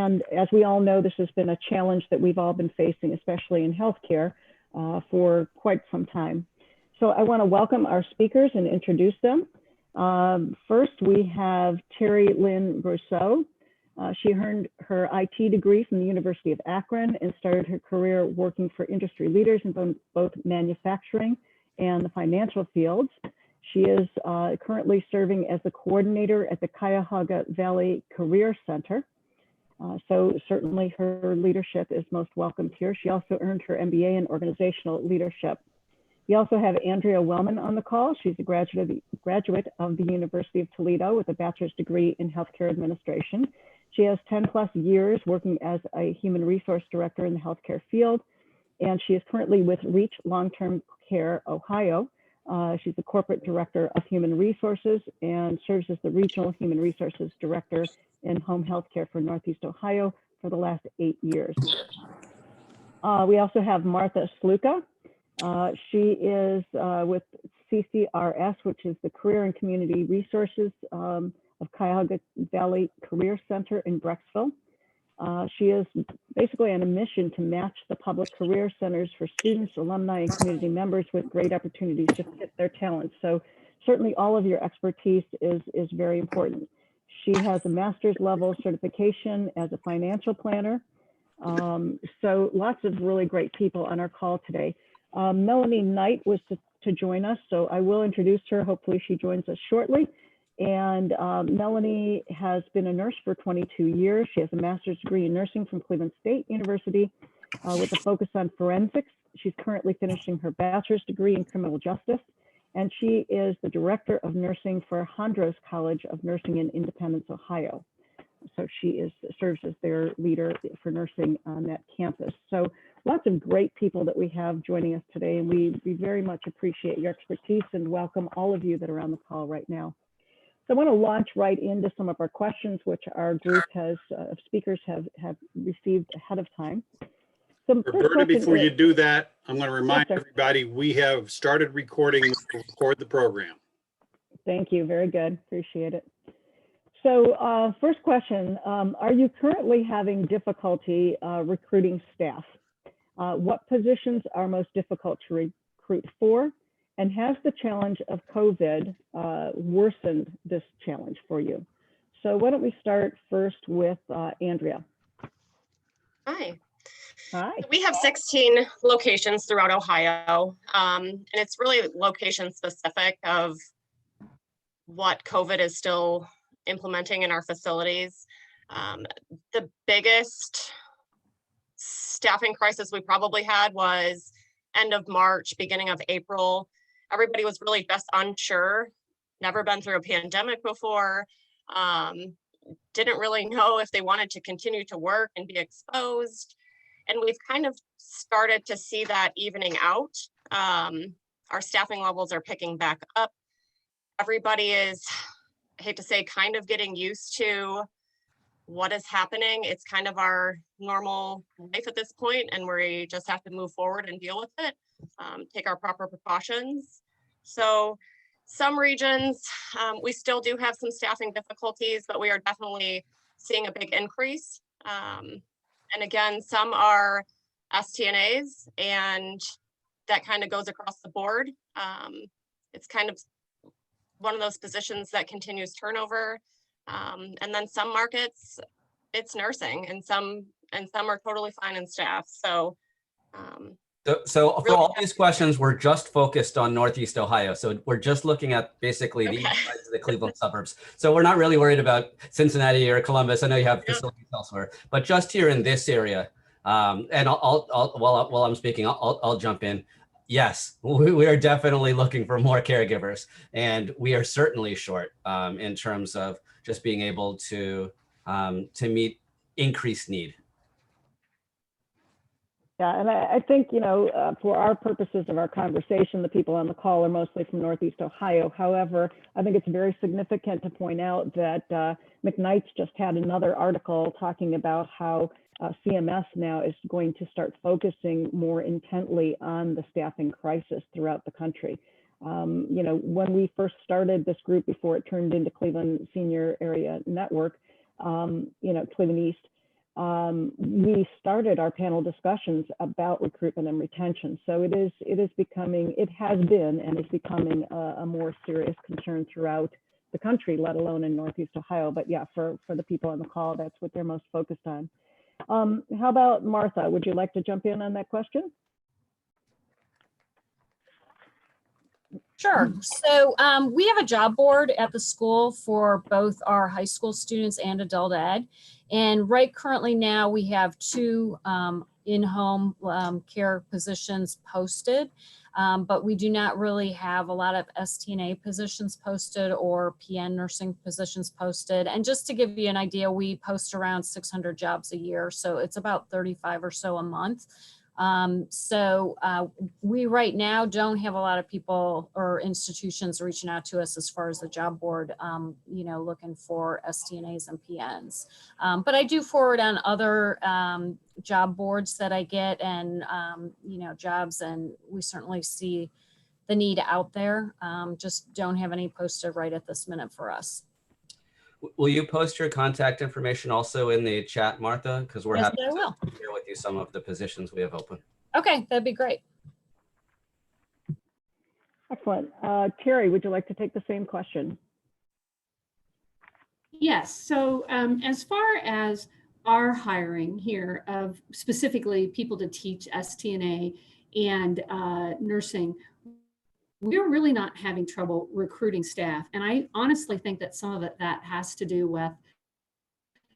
And as we all know, this has been a challenge that we've all been facing, especially in healthcare, for quite some time. So I want to welcome our speakers and introduce them. First, we have Terry Lynn Brousseau. She earned her IT degree from the University of Akron and started her career working for industry leaders in both manufacturing and the financial fields. She is currently serving as the coordinator at the Cuyahoga Valley Career Center. So certainly her leadership is most welcomed here. She also earned her MBA in organizational leadership. We also have Andrea Wellman on the call. She's a graduate of the University of Toledo with a bachelor's degree in healthcare administration. She has 10 plus years working as a human resource director in the healthcare field, and she is currently with Reach Long-Term Care Ohio. She's the corporate director of human resources and serves as the regional human resources director in home healthcare for Northeast Ohio for the last 8 years. We also have Martha Sluka. She is with CCRS, which is the Career and Community Resources of Cuyahoga Valley Career Center in Brecksville. She is basically on a mission to match the public career centers for students, alumni, and community members with great opportunities to fit their talents. So certainly all of your expertise is very important. She has a master's level certification as a financial planner. So lots of really great people on our call today. Melanie Knight was to join us, so I will introduce her. Hopefully she joins us shortly. And Melanie has been a nurse for 22 years. She has a master's degree in nursing from Cleveland State University with a focus on forensics. She's currently finishing her bachelor's degree in criminal justice. And she is the director of nursing for Hondros College of Nursing in Independence, Ohio. So she serves as their leader for nursing on that campus. So lots of great people that we have joining us today, and we very much appreciate your expertise and welcome all of you that are on the call right now. So I want to launch right into some of our questions, which our group of speakers have received ahead of time. So Roberta, before you do that, I'm going to remind everybody we have started recording to record the program. Thank you. Very good. Appreciate it. So first question, are you currently having difficulty recruiting staff? What positions are most difficult to recruit for? And has the challenge of COVID worsened this challenge for you? So why don't we start first with Andrea. Hi. Hi. We have 16 locations throughout Ohio, and it's really location specific of what COVID is still implementing in our facilities. The biggest staffing crisis we probably had was end of March, beginning of April. Everybody was really just unsure, never been through a pandemic before, didn't really know if they wanted to continue to work and be exposed. And we've kind of started to see that evening out. Our staffing levels are picking back up. Everybody is, I hate to say, kind of getting used to what is happening. It's kind of our normal life at this point, and we just have to move forward and deal with it, take our proper precautions. So some regions, we still do have some staffing difficulties, but we are definitely seeing a big increase. And again, some are STNAs, and that kind of goes across the board. It's kind of one of those positions that continues turnover. And then some markets, it's nursing, and some are totally fine in staff. So So for all these questions, we're just focused on Northeast Ohio. So we're just looking at basically the east side of the Cleveland suburbs. So we're not really worried about Cincinnati or Columbus. I know you have facilities elsewhere, but just here in this area. And while I'm speaking, I'll jump in. Yes, we are definitely looking for more caregivers, and we are certainly short in terms of just being able to meet increased need. Yeah, and I think, you know, for our purposes of our conversation, the people on the call are mostly from Northeast Ohio. However, I think it's very significant to point out that McKnight's just had another article talking about how CMS now is going to start focusing more intently on the staffing crisis throughout the country. You know, when we first started this group before it turned into Cleveland Senior Area Network, you know, Cleveland East, we started our panel discussions about recruitment and retention. So it has been and is becoming a more serious concern throughout the country, let alone in Northeast Ohio. But yeah, for the people on the call, that's what they're most focused on. How about Martha? Would you like to jump in on that question? Sure. So we have a job board at the school for both our high school students and adult ed. And right currently now we have 2 in-home care positions posted, but we do not really have a lot of STNA positions posted or PN nursing positions posted. And just to give you an idea, we post around 600 jobs a year. So it's about 35 or so a month. We right now don't have a lot of people or institutions reaching out to us as far as the job board, looking for STNAs and PNs. But I do forward on other job boards that I get and, jobs, and we certainly see the need out there. Just don't have any posted right at this minute for us. Will you post your contact information also in the chat, Martha? Because we're happy to share with you some of the positions we have open. Okay, that'd be great. Excellent. Terry, would you like to take the same question? Yes. So as far as our hiring here of specifically people to teach STNA and nursing, we're really not having trouble recruiting staff. And I honestly think that some of that has to do with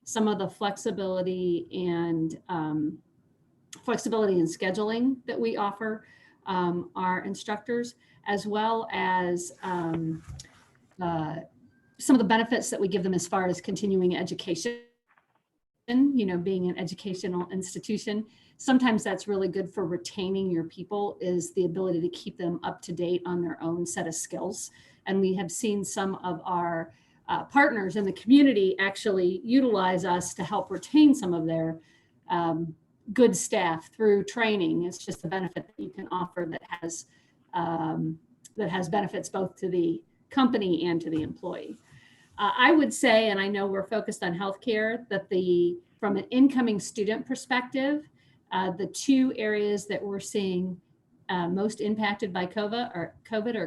some of the flexibility and scheduling that we offer our instructors, as well as some of the benefits that we give them as far as continuing education, being an educational institution. Sometimes that's really good for retaining your people, is the ability to keep them up to date on their own set of skills. And we have seen some of our partners in the community actually utilize us to help retain some of their good staff through training. It's just a benefit that you can offer that has benefits both to the company and to the employee. I would say, and I know we're focused on healthcare, that from an incoming student perspective, the 2 areas that we're seeing most impacted by COVID are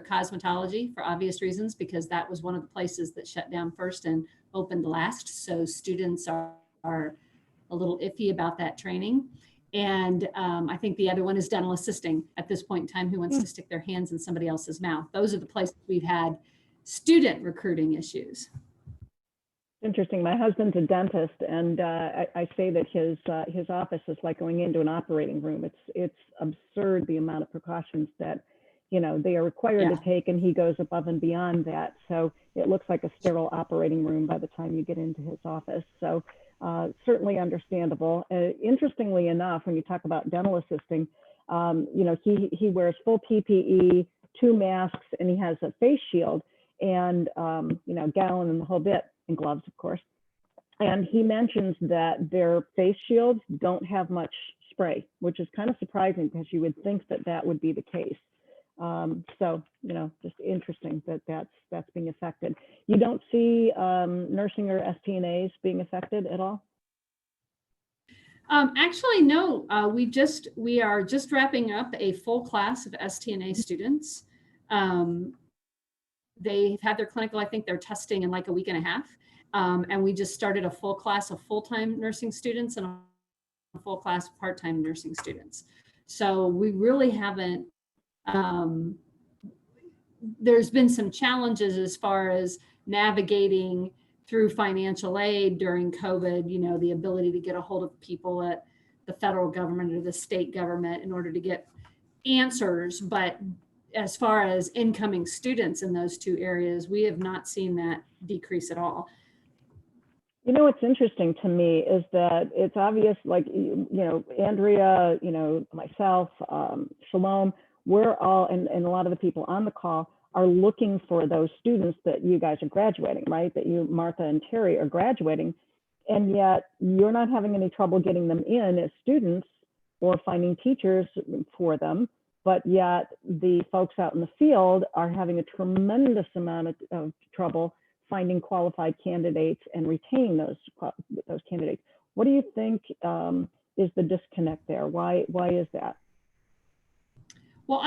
cosmetology, for obvious reasons, because that was one of the places that shut down first and opened last. So students are a little iffy about that training. And I think the other one is dental assisting at this point in time, who wants to stick their hands in somebody else's mouth. Those are the places we've had student recruiting issues. Interesting. My husband's a dentist, and I say that his office is like going into an operating room. It's absurd the amount of precautions that they are required to take, and he goes above and beyond that. So it looks like a sterile operating room by the time you get into his office. So certainly understandable. Interestingly enough, when you talk about dental assisting, he wears full PPE, 2 masks, and he has a face shield and gown and the whole bit. And gloves, of course. And he mentions that their face shields don't have much spray, which is kind of surprising because you would think that that would be the case. So, just interesting that that's being affected. You don't see nursing or STNAs being affected at all? Actually, no. We are just wrapping up a full class of STNA students. They've had their clinical, I think they're testing in like a week and a half. And we just started a full class of full-time nursing students and a full class of part-time nursing students. So we really haven't, there's been some challenges as far as navigating through financial aid during COVID, the ability to get a hold of people at the federal government or the state government in order to get answers. But as far as incoming students in those 2 areas, we have not seen that decrease at all. What's interesting to me is that it's obvious, like, Andrea, myself, Shalom, we're all, and a lot of the people on the call are looking for those students that you guys are graduating, right? That you, Martha and Terry, are graduating, and yet you're not having any trouble getting them in as students or finding teachers for them. But yet the folks out in the field are having a tremendous amount of trouble finding qualified candidates and retaining those candidates. What do you think is the disconnect there? Why is that? Well,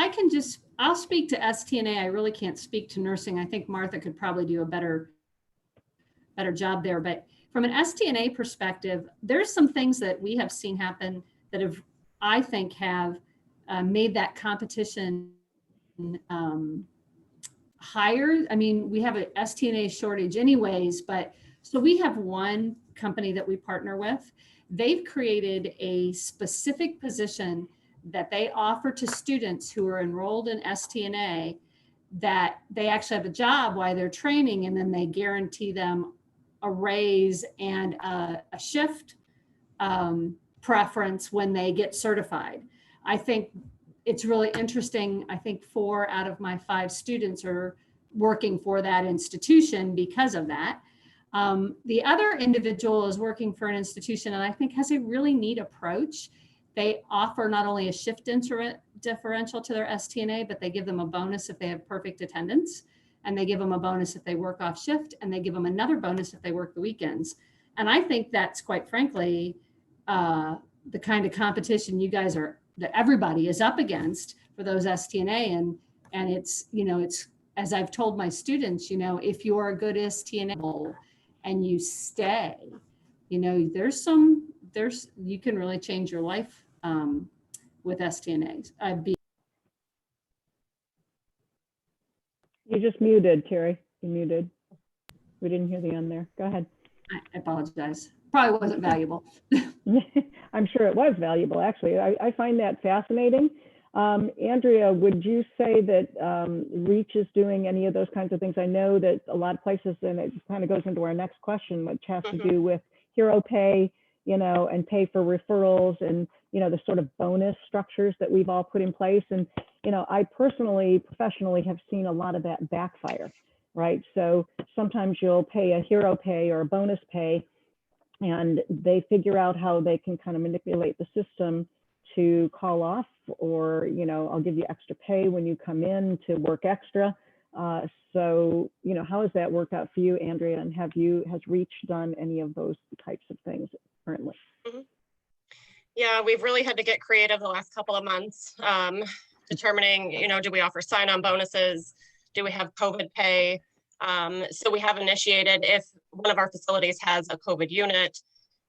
I'll speak to STNA. I really can't speak to nursing. I think Martha could probably do a better job there. But from an STNA perspective, there's some things that we have seen happen that I think have made that competition higher. I mean, we have a STNA shortage anyways, but so we have one company that we partner with. They've created a specific position that they offer to students who are enrolled in STNA, that they actually have a job while they're training, and then they guarantee them a raise and a shift preference when they get certified. I think it's really interesting. I think 4 out of my 5 students are working for that institution because of that. The other individual is working for an institution and I think has a really neat approach. They offer not only a shift differential to their STNA, but they give them a bonus if they have perfect attendance, and they give them a bonus if they work off shift, and they give them another bonus if they work the weekends. And I think that's, quite frankly, the kind of competition that everybody is up against for those STNA. And it's, it's, as I've told my students, if you're a good STNA and you stay, you can really change your life with STNAs. You just muted, Terry. You muted. We didn't hear the end there. Go ahead. I apologize. Probably wasn't valuable. I'm sure it was valuable, actually. I find that fascinating. Andrea, would you say that REACH is doing any of those kinds of things? I know that a lot of places, and it kind of goes into our next question, which has to do with hero pay, and pay for referrals and, the sort of bonus structures that we've all put in place. And, I personally, professionally have seen a lot of that backfire, right? So sometimes you'll pay a hero pay or a bonus pay, and they figure out how they can kind of manipulate the system to call off, or, I'll give you extra pay when you come in to work extra. So, how has that worked out for you, Andrea? And has REACH done any of those types of things currently? Yeah, we've really had to get creative the last couple of months, determining, do we offer sign-on bonuses? Do we have COVID pay? So we have initiated, if one of our facilities has a COVID unit,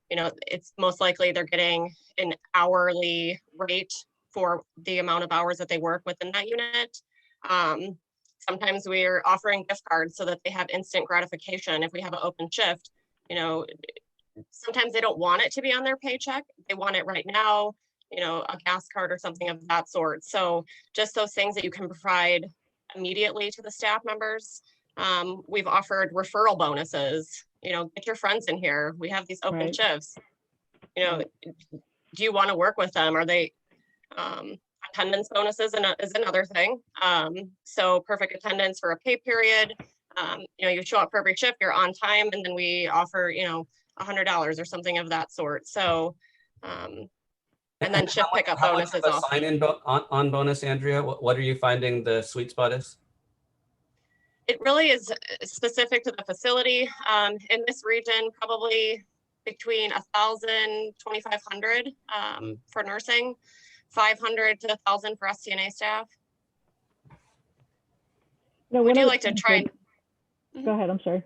it's most likely they're getting an hourly rate for the amount of hours that they work within that unit. Sometimes we're offering gift cards so that they have instant gratification. If we have an open shift, sometimes they don't want it to be on their paycheck. They want it right now, a gas card or something of that sort. So just those things that you can provide immediately to the staff members. We've offered referral bonuses, get your friends in here. We have these open shifts. Do you want to work with them? Are they, attendance bonuses is another thing. So perfect attendance for a pay period. You show up for every shift, you're on time, and then we offer, $100 or something of that sort. So, and then shift pickup bonuses. How much of a sign-in on bonus, Andrea? What are you finding the sweet spot is? It really is specific to the facility. In this region, probably between 1,000, 2,500 for nursing, 500 to 1,000 for STNA staff. No, we do like to try. Go ahead. I'm sorry.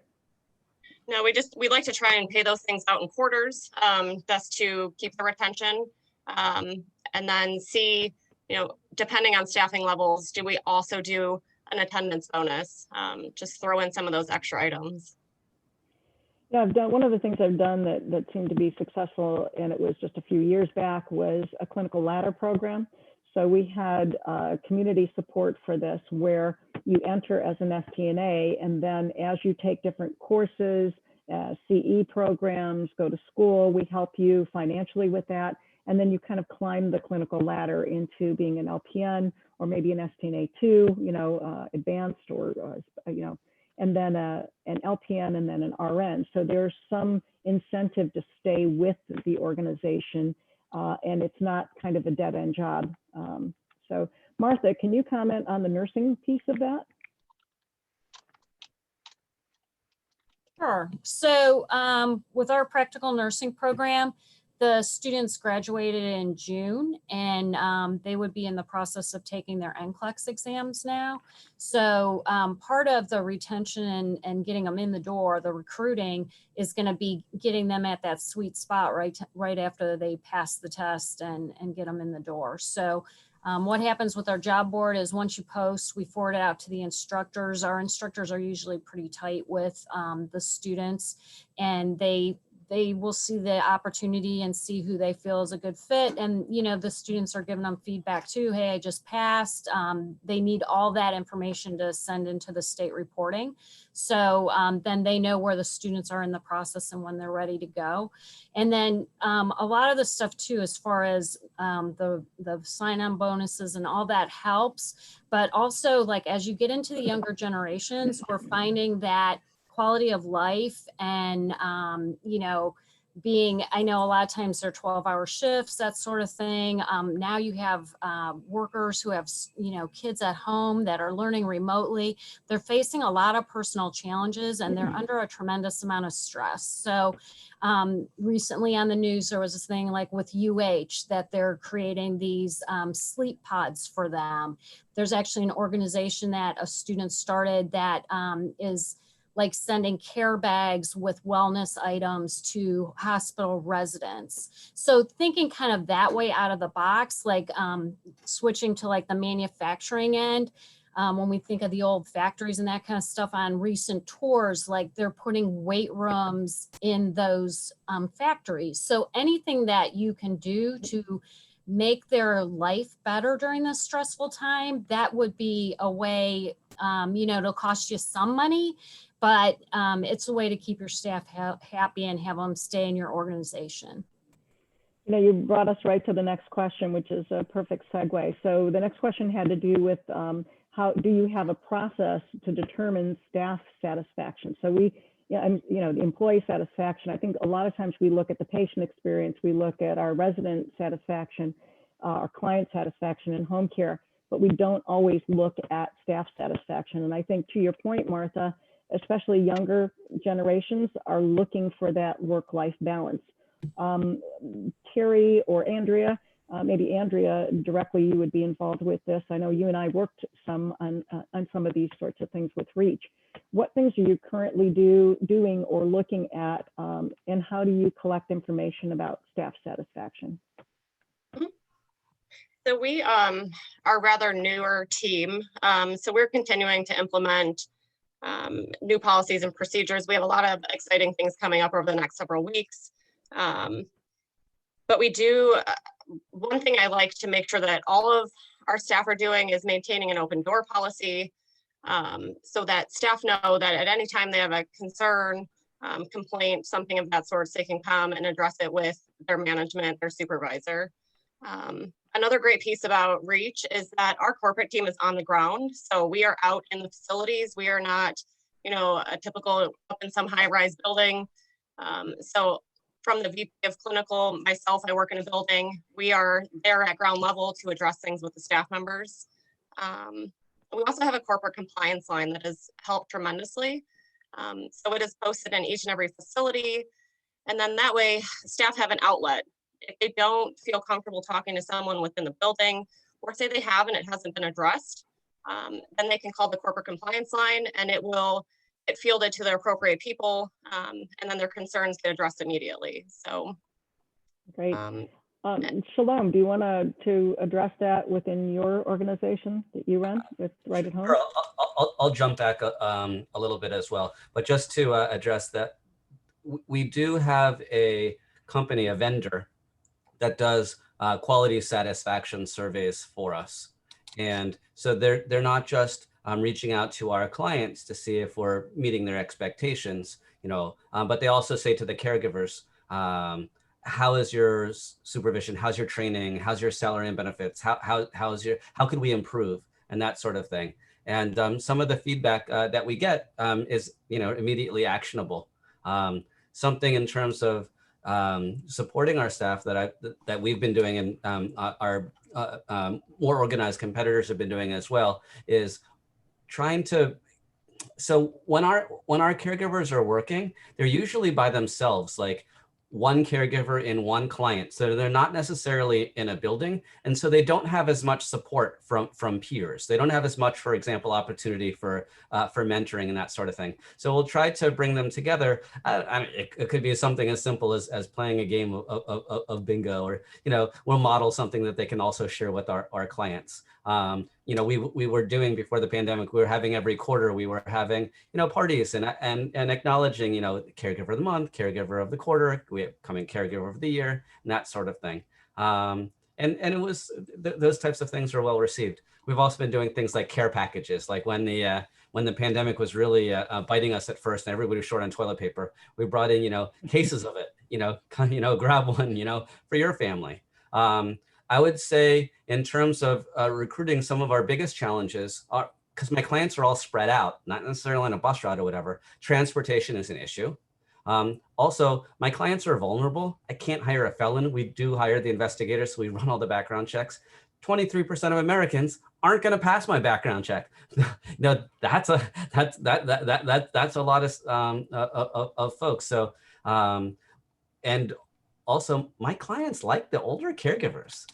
No, we like to try and pay those things out in quarters. That's to keep the retention, and then see, depending on staffing levels, do we also do an attendance bonus? Just throw in some of those extra items. Yeah, one of the things I've done that seemed to be successful, and it was just a few years back, was a clinical ladder program. So we had community support for this, where you enter as an STNA, and then as you take different courses, CE programs, go to school, we help you financially with that. And then you kind of climb the clinical ladder into being an LPN, or maybe an STNA 2, advanced, or, and then an LPN, and then an RN. So there's some incentive to stay with the organization, and it's not kind of a dead end job. So Martha, can you comment on the nursing piece of that? Sure. So with our practical nursing program, the students graduated in June, and they would be in the process of taking their NCLEX exams now. So part of the retention and getting them in the door, the recruiting, is going to be getting them at that sweet spot right after they pass the test and get them in the door. So what happens with our job board is once you post, we forward it out to the instructors. Our instructors are usually pretty tight with the students, and they will see the opportunity and see who they feel is a good fit. And, you know, the students are giving them feedback too. Hey, I just passed. They need all that information to send into the state reporting. So then they know where the students are in the process and when they're ready to go. And then a lot of the stuff too, as far as the sign-on bonuses and all that helps. But also, like, as you get into the younger generations, we're finding that quality of life and, you know, I know a lot of times they're 12-hour shifts, that sort of thing. Now you have workers who have, you know, kids at home that are learning remotely. They're facing a lot of personal challenges and they're under a tremendous amount of stress. So recently on the news, there was this thing like with UH that they're creating these sleep pods for them. There's actually an organization that a student started that is like sending care bags with wellness items to hospital residents. So thinking kind of that way out of the box, like switching to like the manufacturing end, when we think of the old factories and that kind of stuff on recent tours, like they're putting weight rooms in those factories. So anything that you can do to make their life better during this stressful time, that would be a way, you know, it'll cost you some money, but it's a way to keep your staff happy and have them stay in your organization. You know, you brought us right to the next question, which is a perfect segue. So the next question had to do with how do you have a process to determine staff satisfaction? So the employee satisfaction, I think a lot of times we look at the patient experience, we look at our resident satisfaction, our client satisfaction in home care, but we don't always look at staff satisfaction. And I think to your point, Martha, especially younger generations are looking for that work-life balance. Terry or Andrea, maybe Andrea directly, you would be involved with this. I know you and I worked some on some of these sorts of things with REACH. What things are you currently doing or looking at, and how do you collect information about staff satisfaction? So we are a rather newer team. So we're continuing to implement new policies and procedures. We have a lot of exciting things coming up over the next several weeks. But we do, one thing I like to make sure that all of our staff are doing is maintaining an open door policy, so that staff know that at any time they have a concern, complaint, something of that sort, they can come and address it with their management, their supervisor. Another great piece about REACH is that our corporate team is on the ground. So we are out in the facilities. We are not, you know, a typical up in some high-rise building. So from the VP of clinical, myself, I work in a building. We are there at ground level to address things with the staff members. We also have a corporate compliance line that has helped tremendously. So it is posted in each and every facility. And then that way staff have an outlet. If they don't feel comfortable talking to someone within the building, or say they have and it hasn't been addressed, then they can call the corporate compliance line and it will get fielded to the appropriate people, and then their concerns get addressed immediately. So great. Shalom, do you want to address that within your organization that you run with Right at Home? Sure, I'll jump back a little bit as well, but just to address that, we do have a company, a vendor, that does quality satisfaction surveys for us. And so they're not just reaching out to our clients to see if we're meeting their expectations, you know, but they also say to the caregivers, how is your supervision? How's your training? How's your salary and benefits? How could we improve? And that sort of thing. And some of the feedback that we get is, you know, immediately actionable. Something in terms of supporting our staff that we've been doing, and our more organized competitors have been doing as well, is trying to so when our caregivers are working, they're usually by themselves, like one caregiver in one client. So they're not necessarily in a building. And so they don't have as much support from peers. They don't have as much, for example, opportunity for mentoring and that sort of thing. So we'll try to bring them together. I mean, it could be something as simple as playing a game of bingo, or, you know, we'll model something that they can also share with our clients. You know, we were doing before the pandemic, we were having every quarter, we were having, you know, parties and acknowledging, you know, caregiver of the month, caregiver of the quarter, we have coming caregiver of the year, and that sort of thing. And it was, those types of things were well received. We've also been doing things like care packages, like when the pandemic was really biting us at first and everybody was short on toilet paper, we brought in, you know, cases of it, you know, grab one, you know, for your family. I would say in terms of recruiting, some of our biggest challenges are, because my clients are all spread out, not necessarily on a bus route or whatever, transportation is an issue. Also, my clients are vulnerable. I can't hire a felon. We do hire the investigators, so we run all the background checks. 23% of Americans aren't going to pass my background check. No, that's a lot of folks. So, and also my clients like the older caregivers.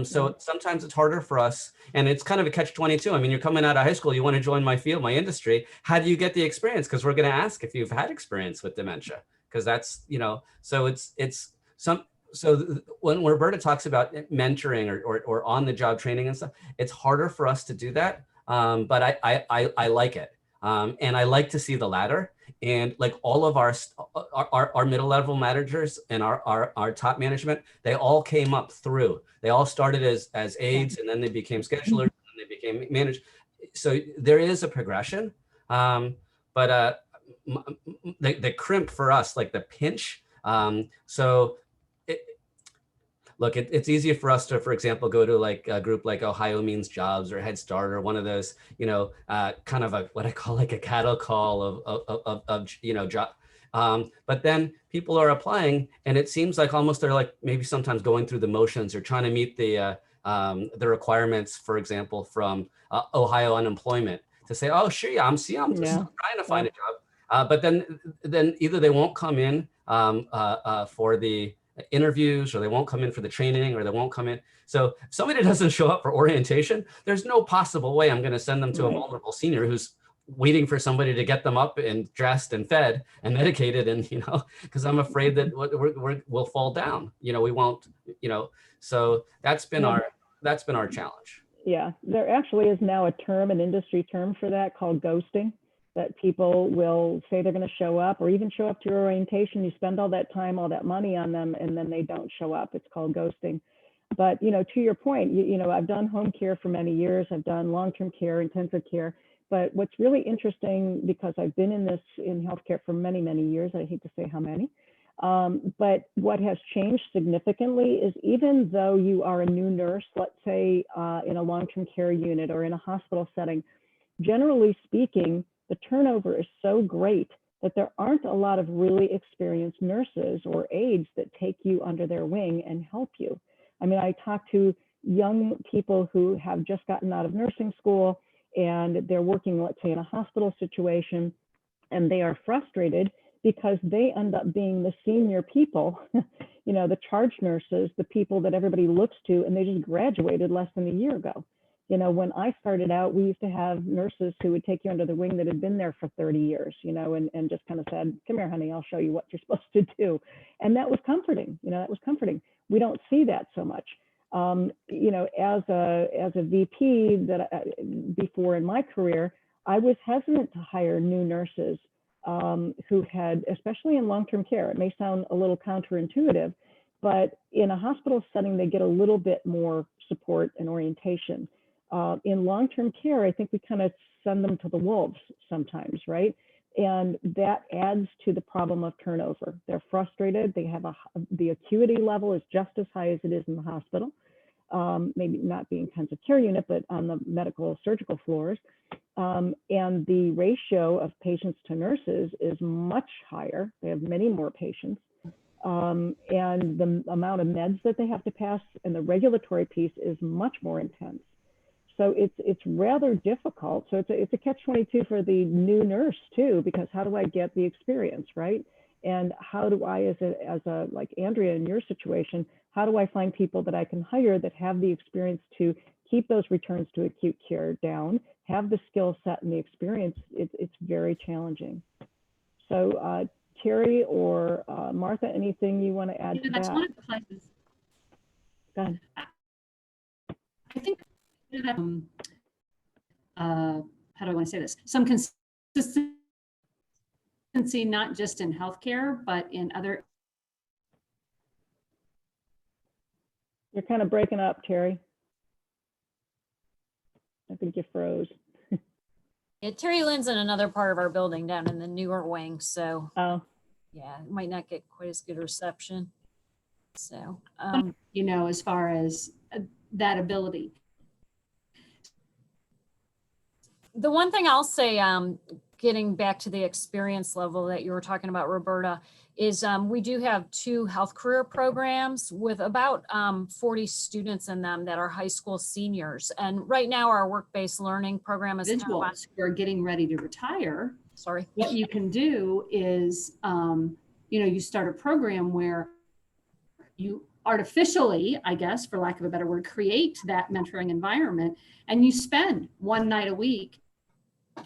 So sometimes it's harder for us, and it's kind of a catch-22. I mean, you're coming out of high school, you want to join my field, my industry. How do you get the experience? Because we're going to ask if you've had experience with dementia, because that's, you know, so it's some. So when Roberta talks about mentoring or on the job training and stuff, it's harder for us to do that. But I like it. And I like to see the ladder, and like all of our middle level managers and our top management, they all came up through. They all started as aides, and then they became schedulers, and they became managed. So there is a progression, but the crimp for us, like the pinch. Look, it's easier for us to, for example, go to like a group like Ohio Means Jobs or Head Start or one of those, you know, kind of what I call like a cattle call of you know, job. But then people are applying, and it seems like almost they're like maybe sometimes going through the motions or trying to meet the requirements, for example, from Ohio unemployment to say, oh, sure, yeah, I'm just trying to find a job. But then either they won't come in for the interviews, or they won't come in for the training, or they won't come in. So if somebody doesn't show up for orientation, there's no possible way I'm going to send them to a vulnerable senior who's waiting for somebody to get them up and dressed and fed and medicated, and, you know, because I'm afraid that we'll fall down. You know, we won't, you know, so that's been our challenge. Yeah, there actually is now a term, an industry term for that, called ghosting. That people will say they're going to show up, or even show up to your orientation. You spend all that time, all that money on them, and then they don't show up. It's called ghosting. But, you know, to your point, you know, I've done home care for many years. I've done long-term care, intensive care. But what's really interesting, because I've been in healthcare for many, many years, I hate to say how many, but what has changed significantly is, even though you are a new nurse, let's say in a long-term care unit or in a hospital setting, generally speaking, the turnover is so great that there aren't a lot of really experienced nurses or aides that take you under their wing and help you. I mean, I talk to young people who have just gotten out of nursing school, and they're working, let's say, in a hospital situation, and they are frustrated because they end up being the senior people, you know, the charge nurses, the people that everybody looks to, and they just graduated less than a year ago. You know, when I started out, we used to have nurses who would take you under the wing that had been there for 30 years, you know, and just kind of said, come here, honey, I'll show you what you're supposed to do. And that was comforting, you know, that was comforting. We don't see that so much. You know, as a VP before in my career, I was hesitant to hire new nurses who had, especially in long-term care, it may sound a little counterintuitive, but in a hospital setting, they get a little bit more support and orientation. In long-term care, I think we kind of send them to the wolves sometimes, right? And that adds to the problem of turnover. They're frustrated. They have the acuity level is just as high as it is in the hospital. Maybe not the intensive care unit, but on the medical surgical floors. And the ratio of patients to nurses is much higher. They have many more patients. And the amount of meds that they have to pass and the regulatory piece is much more intense. so it's rather difficult. So it's a catch-22 for the new nurse too, because how do I get the experience, right? And how do I, as a like Andrea in your situation, how do I find people that I can hire that have the experience to keep those returns to acute care down, have the skill set and the experience? It's very challenging. So Terry or Martha, anything you want to add to That's that? one of the places. Go ahead. I think that, how do I want to say this? Some consistency, not just in healthcare, but in other. You're kind of breaking up, Terry. I think you froze. Yeah, Terry Lynn's in another part of our building down in the newer wing. So Oh, yeah, it might not get quite as good reception. So, You know, as far as that ability. the one thing I'll say, getting back to the experience level that you were talking about, Roberta, is we do have 2 health career programs with about 40 students in them that are high school seniors. And right now our work-based learning program is Individuals who are getting ready to retire, sorry. what you can do is, you know, you start a program where you artificially, I guess, for lack of a better word, create that mentoring environment, and you spend one night a week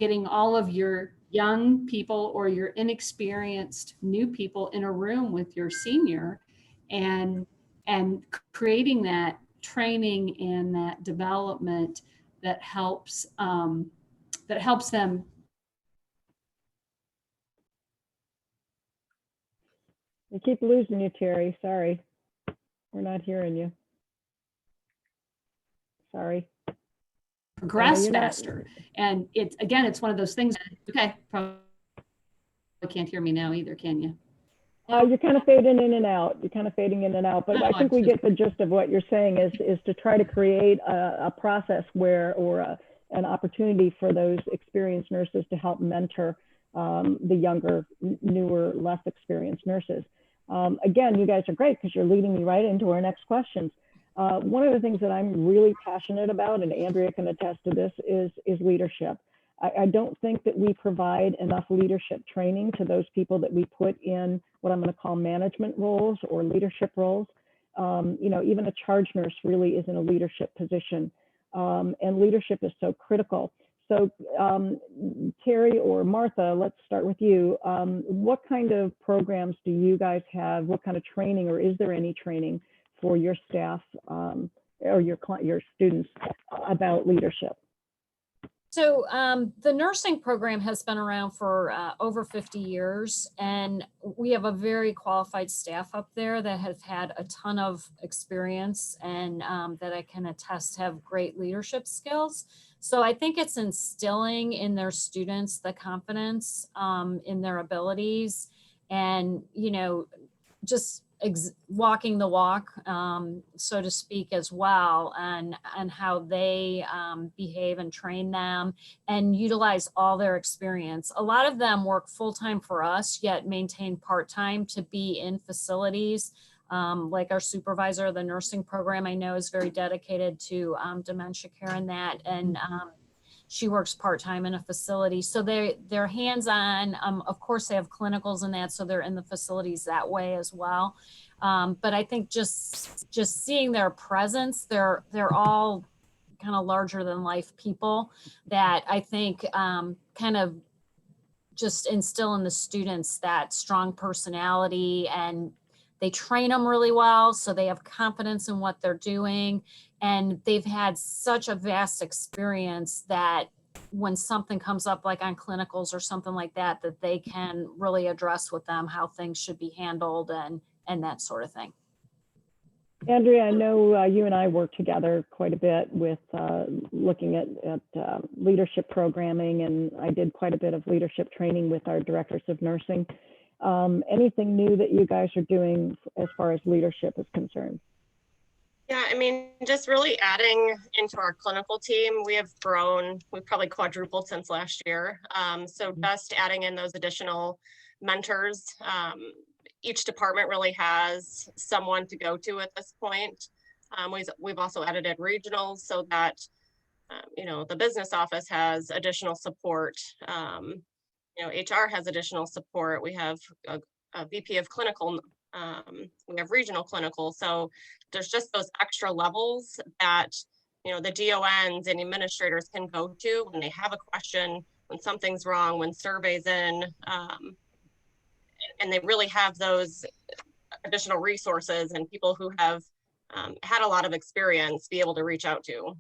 getting all of your young people or your inexperienced new people in a room with your senior, and creating that training and that development that helps them. we keep losing you, Terry. Sorry. We're not hearing you. Sorry. Progress you're not- faster. And it's, again, it's one of those things. Okay, probably can't hear me now either, can you? You're kind of fading in and out. You're kind of fading in and out. But No, I think we get the gist of what you're saying is to try to create a process where, or an opportunity for those experienced nurses to help mentor the younger, newer, less experienced nurses. Again, you guys are great because you're leading me right into our next questions. One of the things that I'm really passionate about, and Andrea can attest to this, is leadership. I don't think that we provide enough leadership training to those people that we put in what I'm going to call management roles or leadership roles. You know, even a charge nurse really isn't a leadership position, and leadership is so critical. So Terry or Martha, let's start with you. What kind of programs do you guys have? What kind of training, or is there any training for your staff or your students about leadership? So the nursing program has been around for over 50 years, and we have a very qualified staff up there that have had a ton of experience and that I can attest have great leadership skills. So I think it's instilling in their students the confidence in their abilities, and, you know, just walking the walk, so to speak, as well, and how they behave and train them and utilize all their experience. A lot of them work full-time for us, yet maintain part-time to be in facilities. Like our supervisor of the nursing program, I know, is very dedicated to dementia care and that, and she works part-time in a facility. So they're hands-on. Of course, they have clinicals and that, so they're in the facilities that way as well. But I think just seeing their presence, they're all kind of larger than life people that I think kind of just instill in the students that strong personality, and they train them really well, so they have confidence in what they're doing. And they've had such a vast experience that when something comes up, like on clinicals or something like that, that they can really address with them how things should be handled and that sort of thing. Andrea, I know you and I work together quite a bit with looking at leadership programming, and I did quite a bit of leadership training with our directors of nursing. Anything new that you guys are doing as far as leadership is concerned? Yeah, I mean, just really adding into our clinical team, we have grown, we've probably quadrupled since last year. So just adding in those additional mentors. Each department really has someone to go to at this point. We've also added in regionals so that the business office has additional support. HR has additional support. We have a VP of clinical, we have regional clinical. So there's just those extra levels that, the DONs and administrators can go to when they have a question, when something's wrong, when surveys in, and they really have those additional resources and people who have had a lot of experience be able to reach out to.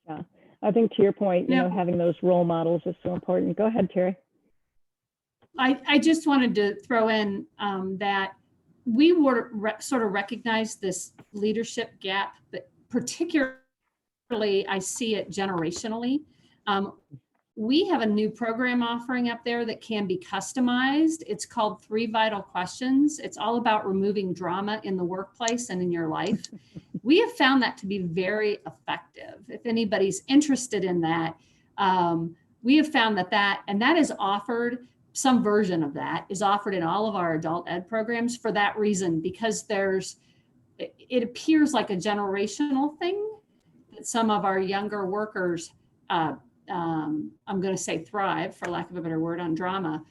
Yeah, I think to your point, having those role models is so important. Go ahead, Terry. I just wanted to throw in that we were sort of recognize this leadership gap, but particularly I see it generationally. We have a new program offering up there that can be customized. It's called 3 Vital Questions. It's all about removing drama in the workplace and in your life. We have found that to be very effective. If anybody's interested in that, we have found that is offered, some version of that is offered in all of our adult ed programs for that reason, because it appears like a generational thing that some of our younger workers, I'm going to say thrive, for lack of a better word, on drama.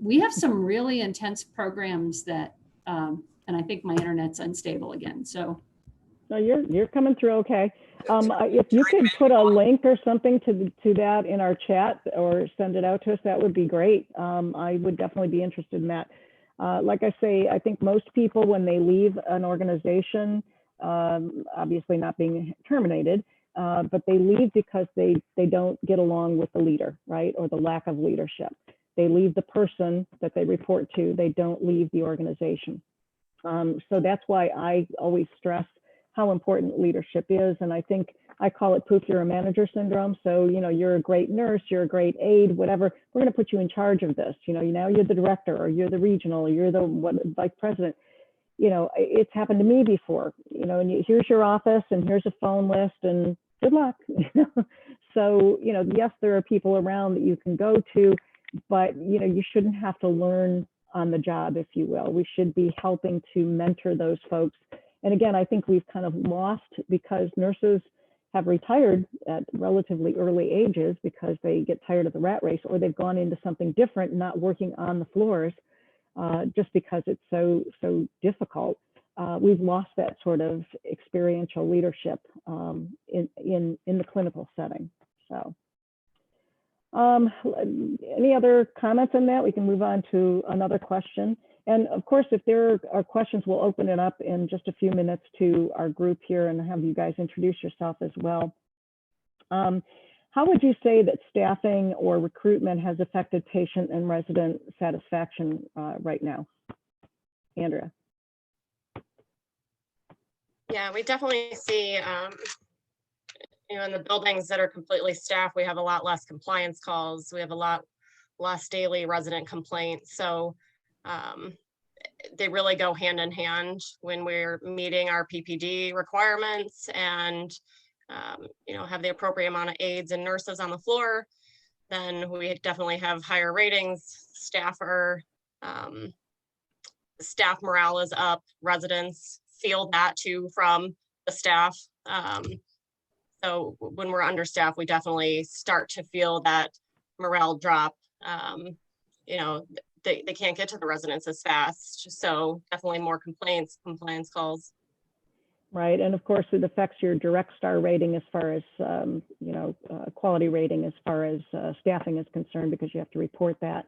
We have some really intense programs that, and I think my internet's unstable again. So no, you're coming through okay. If you could put a link or something to that in our chat or send it out to us, that would be great. I would definitely be interested in that. Like I say, I think most people, when they leave an organization, obviously not being terminated, but they leave because they don't get along with the leader, right? Or the lack of leadership. They leave the person that they report to, they don't leave the organization. So that's why I always stress how important leadership is. And I think I call it poof, you're a manager syndrome. So, you're a great nurse, you're a great aide, whatever, we're going to put you in charge of this. Now you're the director, or you're the regional, or you're the vice president. It's happened to me before, and here's your office and here's a phone list and good luck. So, yes, there are people around that you can go to, but, you shouldn't have to learn on the job, if you will. We should be helping to mentor those folks. And again, I think we've kind of lost, because nurses have retired at relatively early ages because they get tired of the rat race, or they've gone into something different, not working on the floors, just because it's so difficult. We've lost that sort of experiential leadership in the clinical setting. So, any other comments on that? We can move on to another question. And of course, if there are questions, we'll open it up in just a few minutes to our group here and have you guys introduce yourself as well. How would you say that staffing or recruitment has affected patient and resident satisfaction right now? Andrea. Yeah, we definitely see, in the buildings that are completely staffed, we have a lot less compliance calls. We have a lot less daily resident complaints. So they really go hand in hand when we're meeting our PPD requirements and, have the appropriate amount of aides and nurses on the floor. Then we definitely have higher ratings. Staff morale is up. Residents feel that too from the staff. So when we're understaffed, we definitely start to feel that morale drop. They can't get to the residents as fast. So definitely more complaints, compliance calls. Right. And of course, it affects your direct star rating as far as, quality rating as far as staffing is concerned, because you have to report that.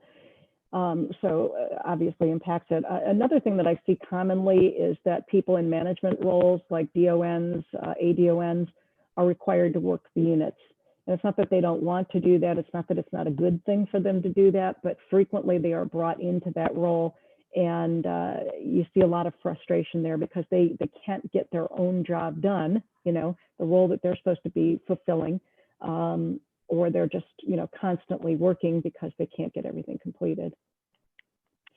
So obviously impacts it. Another thing that I see commonly is that people in management roles like DONs, ADONs are required to work the units. And it's not that they don't want to do that. It's not that it's not a good thing for them to do that, but frequently they are brought into that role. And you see a lot of frustration there because they can't get their own job done, the role that they're supposed to be fulfilling, or they're just, constantly working because they can't get everything completed.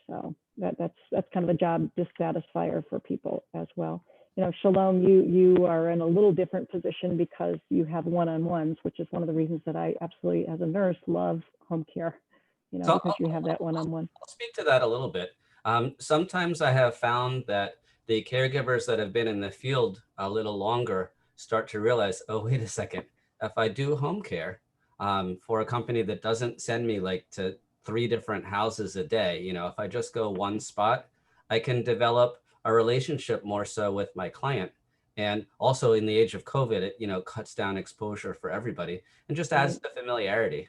So that's kind of a job dissatisfier for people as well. Shalom, you are in a little different position because you have one-on-ones, which is one of the reasons that I absolutely, as a nurse, love home care, because you have that one-on-one. I'll speak to that a little bit. Sometimes I have found that the caregivers that have been in the field a little longer start to realize, oh, wait a second, if I do home care for a company that doesn't send me like to 3 different houses a day, you know, if I just go one spot, I can develop a relationship more so with my client. And also in the age of COVID, it, you know, cuts down exposure for everybody and just adds the familiarity.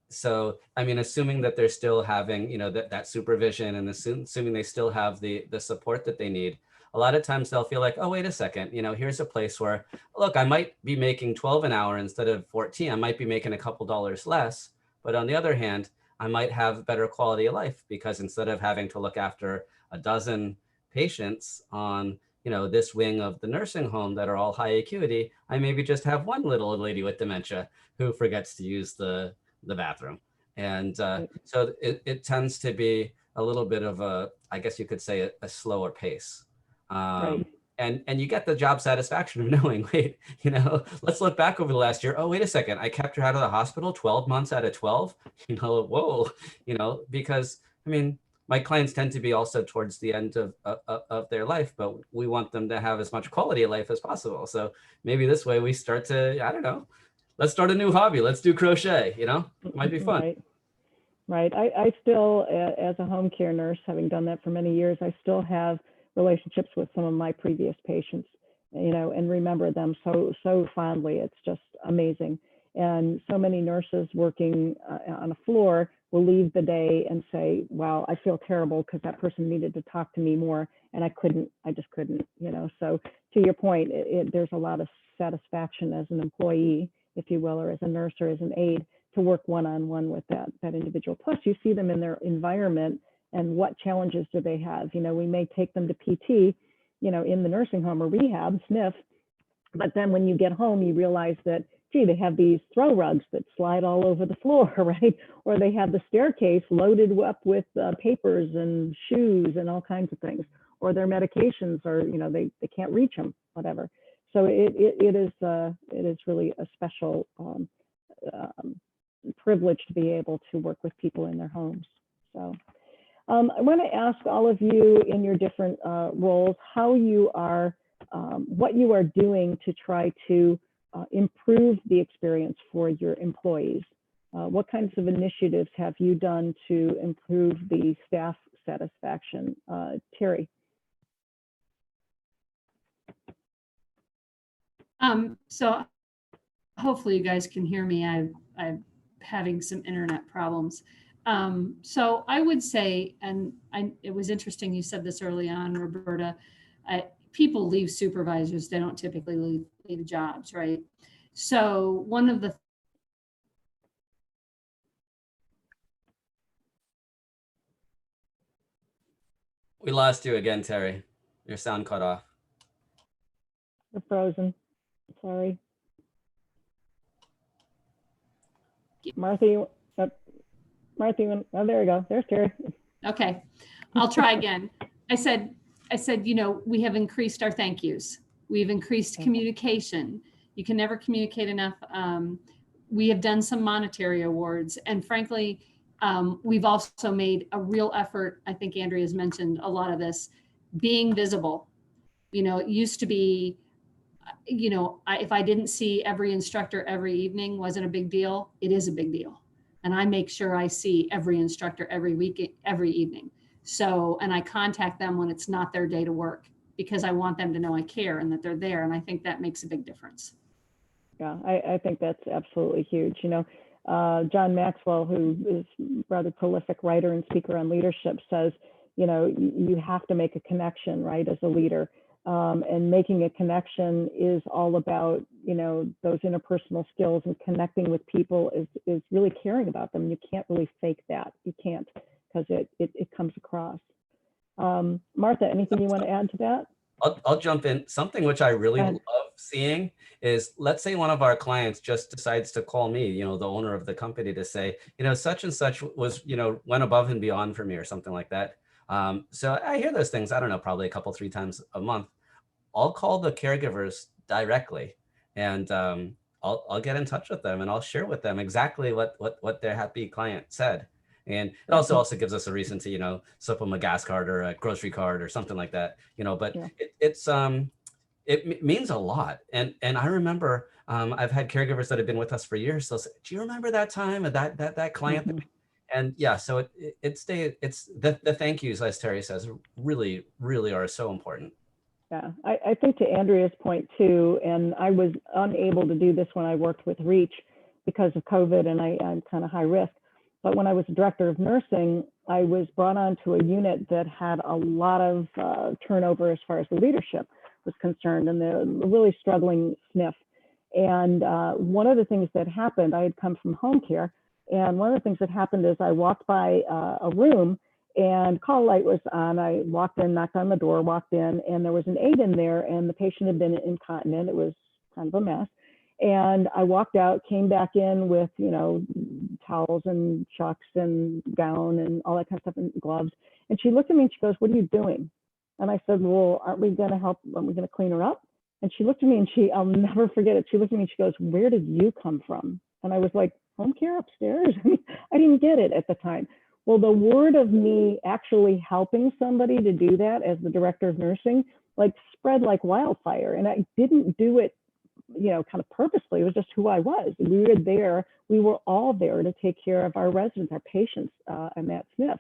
So, I mean, assuming that they're still having, you know, that supervision and assuming they still have the support that they need, a lot of times they'll feel like, oh, wait a second, you know, here's a place where, look, I might be making 12 an hour instead of 14. I might be making a couple dollars less. But on the other hand, I might have better quality of life because instead of having to look after a dozen patients on, you know, this wing of the nursing home that are all high acuity, I maybe just have one little lady with dementia who forgets to use the bathroom. And so it tends to be a little bit of a, I guess you could say a slower pace. And you get the job satisfaction of knowing, wait, you know, let's look back over the last year. Oh, wait a second, I kept her out of the hospital 12 months out of 12, you know, whoa, you know, because I mean, my clients tend to be also towards the end of their life, but we want them to have as much quality of life as possible. So maybe this way we start to, I don't know, let's start a new hobby. Let's do crochet, you know, it might be fun. Right. I still, as a home care nurse, having done that for many years, I still have relationships with some of my previous patients, you know, and remember them so fondly. It's just amazing. And so many nurses working on a floor will leave the day and say, wow, I feel terrible because that person needed to talk to me more and I just couldn't, you know. So to your point, there's a lot of satisfaction as an employee, if you will, or as a nurse or as an aide to work one-on-one with that individual. Plus you see them in their environment and what challenges do they have? You know, we may take them to PT, you know, in the nursing home or rehab, SNF, but then when you get home, you realize that, gee, they have these throw rugs that slide all over the floor, right? Or they have the staircase loaded up with papers and shoes and all kinds of things, or their medications are, you know, they can't reach them, whatever. So it is really a special privilege to be able to work with people in their homes. So I want to ask all of you in your different roles how you are, what you are doing to try to improve the experience for your employees. What kinds of initiatives have you done to improve the staff satisfaction? Terry. So hopefully you guys can hear me. I'm having some internet problems. So I would say, and it was interesting you said this early on, Roberta, people leave supervisors, they don't typically leave jobs, right? So one of the We lost you again, Terry. Your sound cut off. You're frozen. Sorry. Martha, Martha, oh, there we go. There's Terry. Okay, I'll try again. I said, you know, we have increased our thank yous. We've increased communication. You can never communicate enough. We have done some monetary awards, and frankly, we've also made a real effort. I think Andrea has mentioned a lot of this, being visible. You know, it used to be, you know, if I didn't see every instructor every evening, wasn't a big deal. It is a big deal. And I make sure I see every instructor every week, every evening. So, and I contact them when it's not their day to work because I want them to know I care and that they're there. And I think that makes a big difference. Yeah, I think that's absolutely huge. You know, John Maxwell, who is a rather prolific writer and speaker on leadership, says, you know, you have to make a connection, right, as a leader. And making a connection is all about, you know, those interpersonal skills, and connecting with people is really caring about them. You can't really fake that. You can't, because it comes across. Martha, anything you want to add to that? I'll jump in. Something which I really love seeing is, let's say one of our clients just decides to call me, you know, the owner of the company, to say, you know, such and such was, you know, went above and beyond for me or something like that. So I hear those things, I don't know, probably a couple, 3 times a month. I'll call the caregivers directly, and I'll get in touch with them and I'll share with them exactly what their happy client said. And it also gives us a reason to, you know, slip them a gas card or a grocery card or something like that, you know, but means a lot. And I remember I've had caregivers that have been with us for years. They'll say, "Do you remember that time of that client?" Mhm. And yeah, so it's the thank yous, as Terry says, really are so important. Yeah, I think to Andrea's point too, and I was unable to do this when I worked with REACH because of COVID, and I'm kind of high risk. But when I was director of nursing, I was brought onto a unit that had a lot of turnover as far as the leadership was concerned, and the really struggling SNF. And one of the things that happened, I had come from home care, and one of the things that happened is I walked by a room and call light was on. I walked in, knocked on the door, walked in, and there was an aide in there, and the patient had been incontinent. It was kind of a mess. And I walked out, came back in with, you know, towels and chucks and gown and all that kind of stuff and gloves. And she looked at me and she goes, "What are you doing?" And I said, "Well, aren't we going to help? Aren't we going to clean her up?" And she looked at me and I'll never forget it. She looked at me and she goes, "Where did you come from?" And I was like, "Home care upstairs." I didn't get it at the time. Well, the word of me actually helping somebody to do that as the director of nursing, like, spread like wildfire. And I didn't do it, you know, kind of purposely. It was just who I was. We were there. We were all there to take care of our residents, our patients, and that SNF.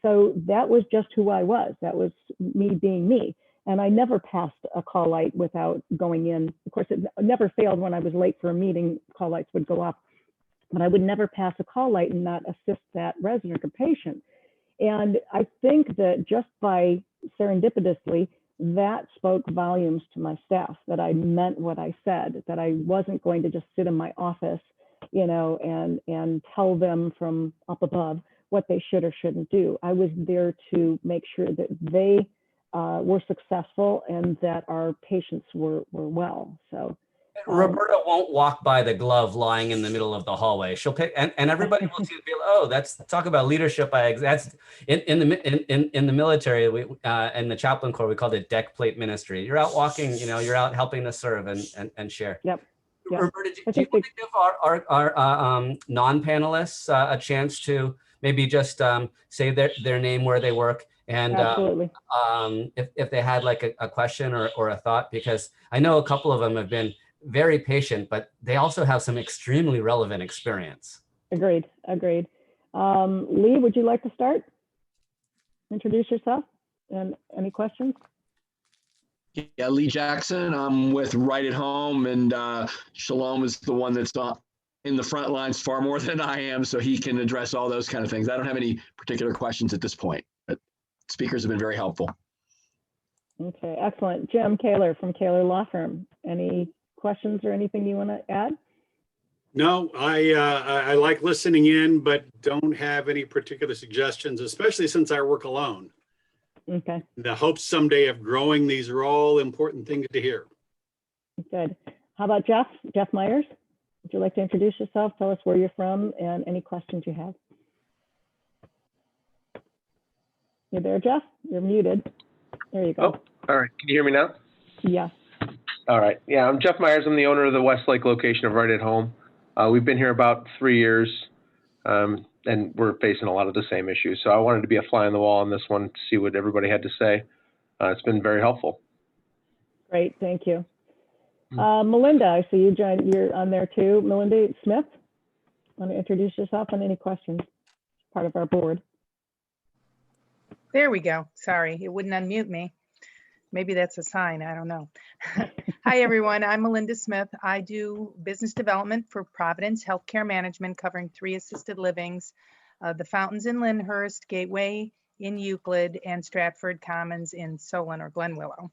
So that was just who I was. That was me being me. And I never passed a call light without going in. Of course, it never failed when I was late for a meeting, call lights would go off. But I would never pass a call light and not assist that resident or patient. And I think that just by serendipitously, that spoke volumes to my staff, that I meant what I said, that I wasn't going to just sit in my office, you know, and tell them from up above what they should or shouldn't do. I was there to make sure that they were successful and that our patients were well. So Roberta won't walk by the glove lying in the middle of the hallway. She'll pick, and everybody will see, oh, that's, talk about leadership by, that's in the military, we in the chaplain corps, we called it deck plate ministry. You're out walking, you know, you're out helping to serve and share. Yep. Roberta, do you want to give our non-panelists a chance to maybe just say their name, where they work, and if they had like a question or a thought, because I know a couple of them have been very patient, but they also have some extremely relevant experience. Agreed. Lee, would you like to start? Introduce yourself and any questions? Yeah, Lee Jackson. I'm with Right at Home, and Shalom is the one that's in the front lines far more than I am, so he can address all those kind of things. I don't have any particular questions at this point, but speakers have been very helpful. Okay, excellent. Jim Kaler from Kaler Law Firm. Any questions or anything you want to add? No, I like listening in, but don't have any particular suggestions, especially since I work alone. Okay. The hopes someday of growing, these are all important things to hear. Good. How about Jeff? Jeff Myers? Would you like to introduce yourself? Tell us where you're from and any questions you have. You there, Jeff? You're muted. There you go. Oh, all right. Can you hear me now? Yeah. All right. Yeah, I'm Jeff Myers. I'm the owner of the Westlake location of Right at Home. We've been here about 3 years, and we're facing a lot of the same issues. So I wanted to be a fly on the wall on this one to see what everybody had to say. It's been very helpful. Great. Thank you. Melinda, I see you joined. You're on there too. Melinda Smith, want to introduce yourself and any questions? Part of our board. There we go. Sorry, it wouldn't unmute me. Maybe that's a sign. I don't know. Hi, everyone. I'm Melinda Smith. I do business development for Providence Healthcare Management, covering 3 assisted livings, the Fountains in Lyndhurst, Gateway in Euclid, and Stratford Commons in Solon or Glenwillow.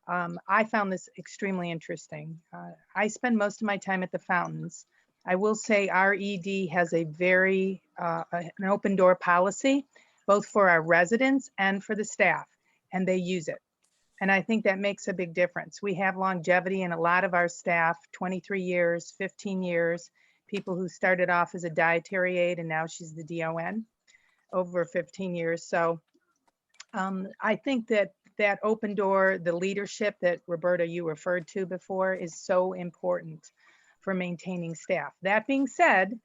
I found this extremely interesting. I spend most of my time at the Fountains. I will say our ED has a very an open door policy, both for our residents and for the staff, and they use it. And I think that makes a big difference. We have longevity in a lot of our staff, 23 years, 15 years, people who started off as a dietary aide and now she's the DON, over 15 years. So I think that that open door, the leadership that Roberta, you referred to before, is so important for maintaining staff. That being said,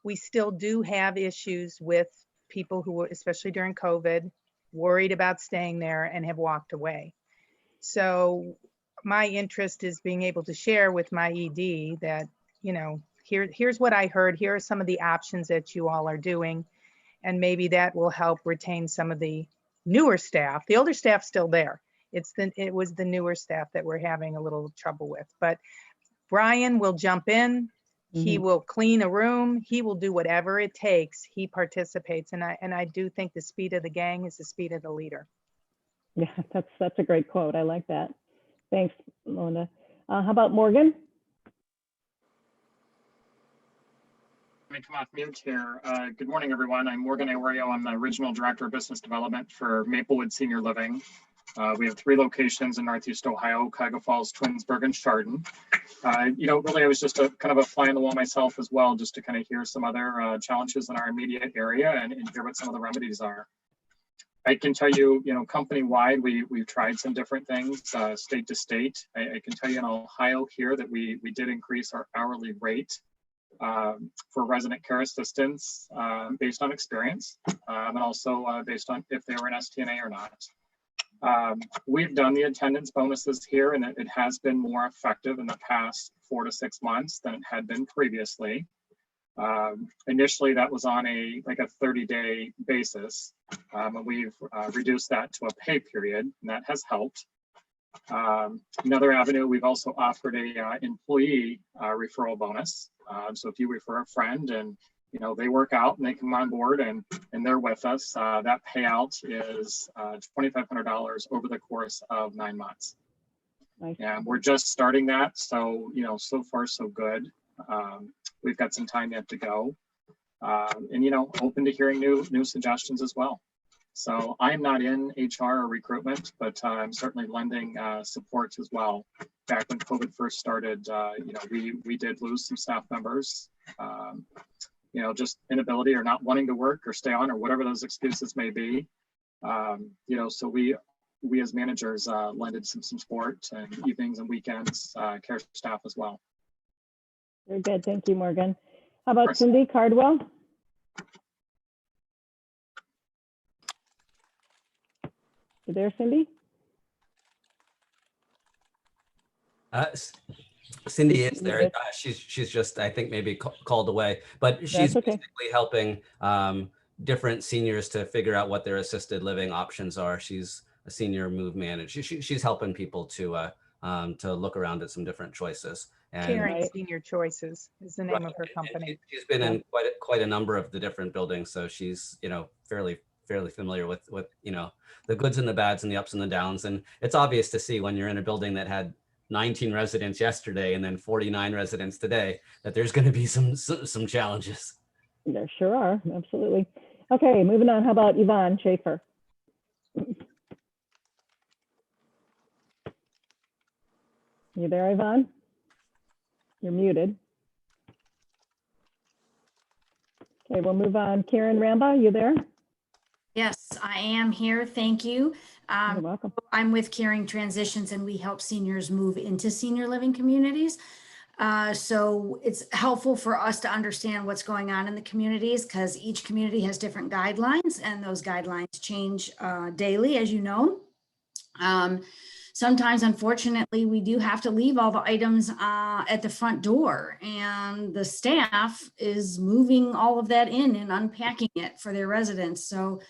we still do have issues with people who were, especially during COVID, worried about staying there and have walked away. So my interest is being able to share with my ED that, you know, here's what I heard. Here are some of the options that you all are doing. And maybe that will help retain some of the newer staff. The older staff's still there. It was the newer staff that we're having a little trouble with. But Brian will jump in. He will clean a room. He will do whatever it takes. He participates. And I do think the speed of the gang is the speed of the leader. Yeah, that's a great quote. I like that. Thanks, Melinda. How about Morgan? Let me come off mute here. Good morning, everyone. I'm Morgan Aureo. I'm the Regional Director of Business Development for Maplewood Senior Living. We have 3 locations in Northeast Ohio: Cuyahoga Falls, Twinsburg, and Chardon. You know, really, I was just kind of a fly on the wall myself as well, just to kind of hear some other challenges in our immediate area and hear what some of the remedies are. I can tell you, you know, company-wide, we've tried some different things, state to state. I can tell you in Ohio here that we did increase our hourly rate for resident care assistants based on experience and also based on if they were an STNA or not. We've done the attendance bonuses here, and it has been more effective in the past 4 to 6 months than it had been previously. Initially, that was on a 30-day basis, and we've reduced that to a pay period, and that has helped. Another avenue, we've also offered a employee referral bonus. So if you refer a friend and you know they work out and they come on board and they're with us, that payout is $2,500 over the course of 9 months. Nice. And we're just starting that, so you know, so far so good. We've got some time yet to go, and you know, open to hearing new suggestions as well. So I'm not in HR or recruitment, but I'm certainly lending support as well. Back when COVID first started, you know, we did lose some staff members, you know, just inability or not wanting to work or stay on or whatever those excuses may be. You know, so we as managers lended some support and evenings and weekends, care staff as well. Very good. Thank you, Morgan. How about Cindy Cardwell? You there, Cindy? Cindy is there. She's just, I think, maybe called away, but she's okay. basically helping different seniors to figure out what their assisted living options are. She's a senior move manager. She's helping people to look around at some different choices. And Caring Senior Choices is the name of her company. She's been in quite a number of the different buildings, so she's, you know, fairly familiar with you know, the goods and the bads and the ups and the downs. And it's obvious to see when you're in a building that had 19 residents yesterday and then 49 residents today that there's going to be some challenges. There sure are. Absolutely. Okay, moving on. How about Yvonne Schaefer? You there, Yvonne? You're muted. Okay, we'll move on. Karen Ramba, you there? Yes, I am here. Thank you. You're welcome. I'm with Caring Transitions, and we help seniors move into senior living communities. So it's helpful for us to understand what's going on in the communities because each community has different guidelines, and those guidelines change daily, as you know. Sometimes, unfortunately, we do have to leave all the items at the front door, and the staff is moving all of that in and unpacking it for their residents. So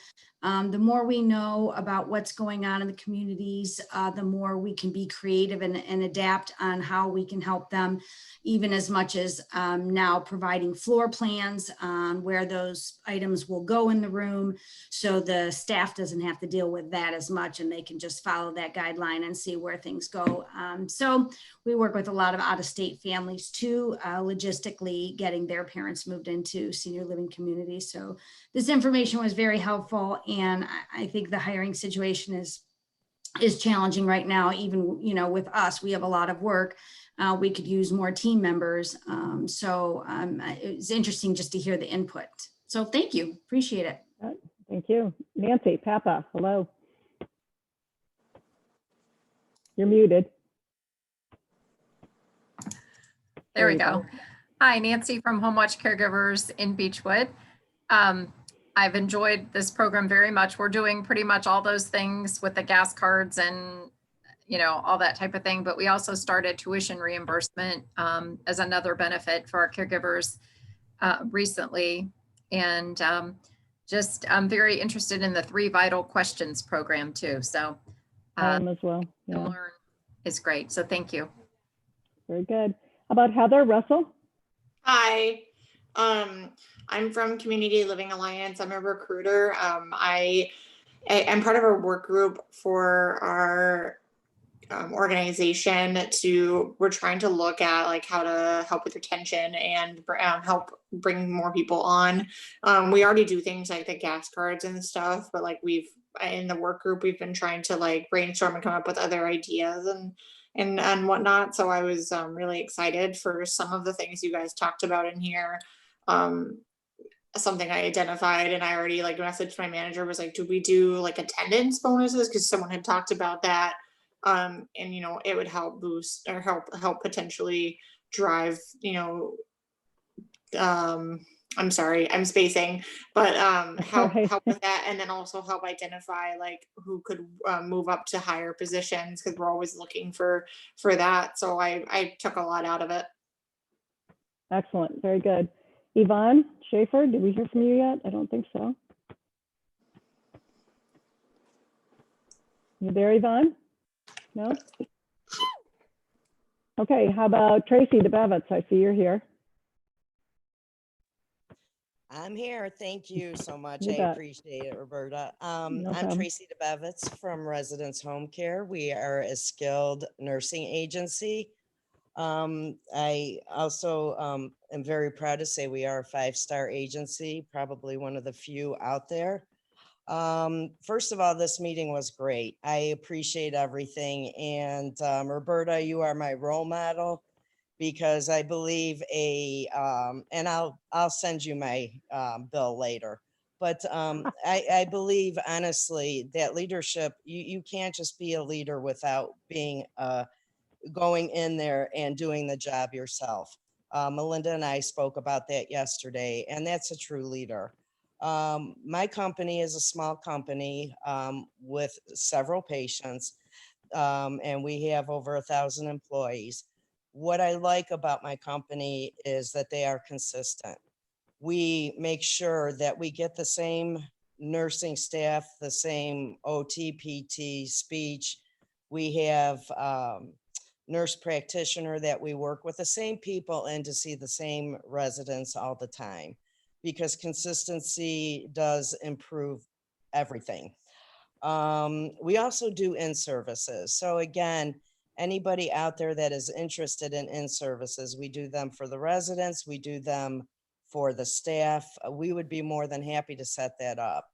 the more we know about what's going on in the communities, the more we can be creative and adapt on how we can help them, even as much as now providing floor plans on where those items will go in the room, so the staff doesn't have to deal with that as much and they can just follow that guideline and see where things go. So we work with a lot of out-of-state families too, logistically getting their parents moved into senior living communities. So this information was very helpful, and I think the hiring situation is challenging right now. Even, you know, with us, we have a lot of work. We could use more team members. So it's interesting just to hear the input. So thank you. Appreciate it. Thank you. Nancy Papa, hello. You're muted. There we go. Hi, Nancy from HomeWatch Caregivers in Beechwood. I've enjoyed this program very much. We're doing pretty much all those things with the gas cards and you know, all that type of thing. But we also started tuition reimbursement as another benefit for our caregivers recently. And I'm very interested in the 3 Vital Questions program too. So I am as well. to Yeah, learn is great. So thank you. very good. How about Heather Russell? Hi, I'm from Community Living Alliance. I'm a recruiter. I'm part of a work group for our organization. We're trying to look at like how to help with retention and help bring more people on. We already do things like the gas cards and stuff, but like in the work group, we've been trying to like brainstorm and come up with other ideas and whatnot. So I was really excited for some of the things you guys talked about in here. Something I identified, and I already like messaged my manager, was like, do we do like attendance bonuses? Because someone had talked about that. And you know, it would help boost or help potentially drive, you know, I'm sorry, I'm spacing, but help with that, and then also help identify like who could move up to higher positions, because we're always looking for that. So I took a lot out of it. Excellent, very good. Yvonne Schaefer, did we hear from you yet? I don't think so. You there, Yvonne? No? Okay, how about Tracy DeBevitz? I see you're here. I'm here. Thank you so much. You I bet. appreciate it, Roberta. No I'm problem. Tracy DeBevitz from Residence Home Care. We are a skilled nursing agency. I also am very proud to say we are a 5-star agency, probably one of the few out there. First of all, this meeting was great. I appreciate everything. And Roberta, you are my role model, because I believe and I'll send you my bill later. But I believe honestly that leadership, you can't just be a leader without being going in there and doing the job yourself. Melinda and I spoke about that yesterday, and that's a true leader. My company is a small company with several patients, and we have over 1,000 employees. What I like about my company is that they are consistent. We make sure that we get the same nursing staff, the same OT, PT, speech. We have nurse practitioner that we work with the same people and to see the same residents all the time, because consistency does improve everything. We also do in-services. So again, anybody out there that is interested in in-services, we do them for the residents, we do them for the staff. We would be more than happy to set that up.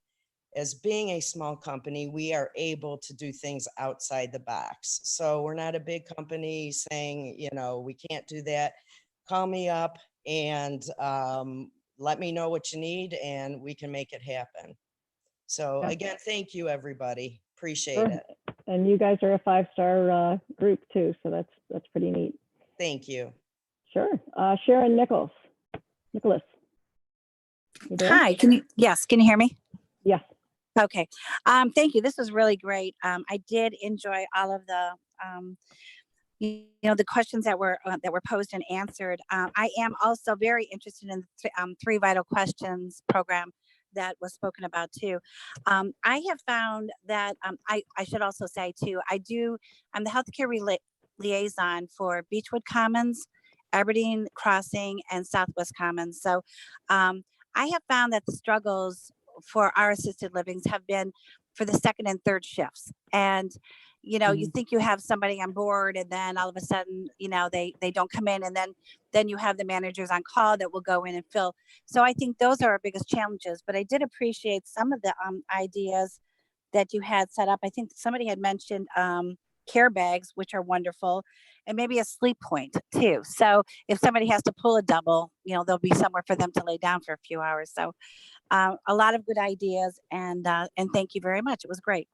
As being a small company, we are able to do things outside the box. So we're not a big company saying, you know, we can't do that. Call me up and let me know what you need and we can make it happen. So again, thank you, everybody. Appreciate it. And you guys are a 5-star group too, so that's pretty neat. Thank you. Sure. Sharon Nicholas. Hi, can you hear me? Yes. Okay. Thank you. This was really great. I did enjoy all of the the questions that were posed and answered. I am also very interested in the 3 Vital Questions program that was spoken about too. I have found that I should also say too, I'm the healthcare liaison for Beechwood Commons, Aberdeen Crossing, and Southwest Commons. So I have found that the struggles for our assisted livings have been for the 2nd and 3rd shifts. And, you think you have somebody on board and then all of a sudden, they don't come in, and then you have the managers on call that will go in and fill. So I think those are our biggest challenges, but I did appreciate some of the ideas that you had set up. I think somebody had mentioned care bags, which are wonderful, and maybe a sleep point too. So if somebody has to pull a double, there'll be somewhere for them to lay down for a few hours. So a lot of good ideas, and thank you very much. It was great.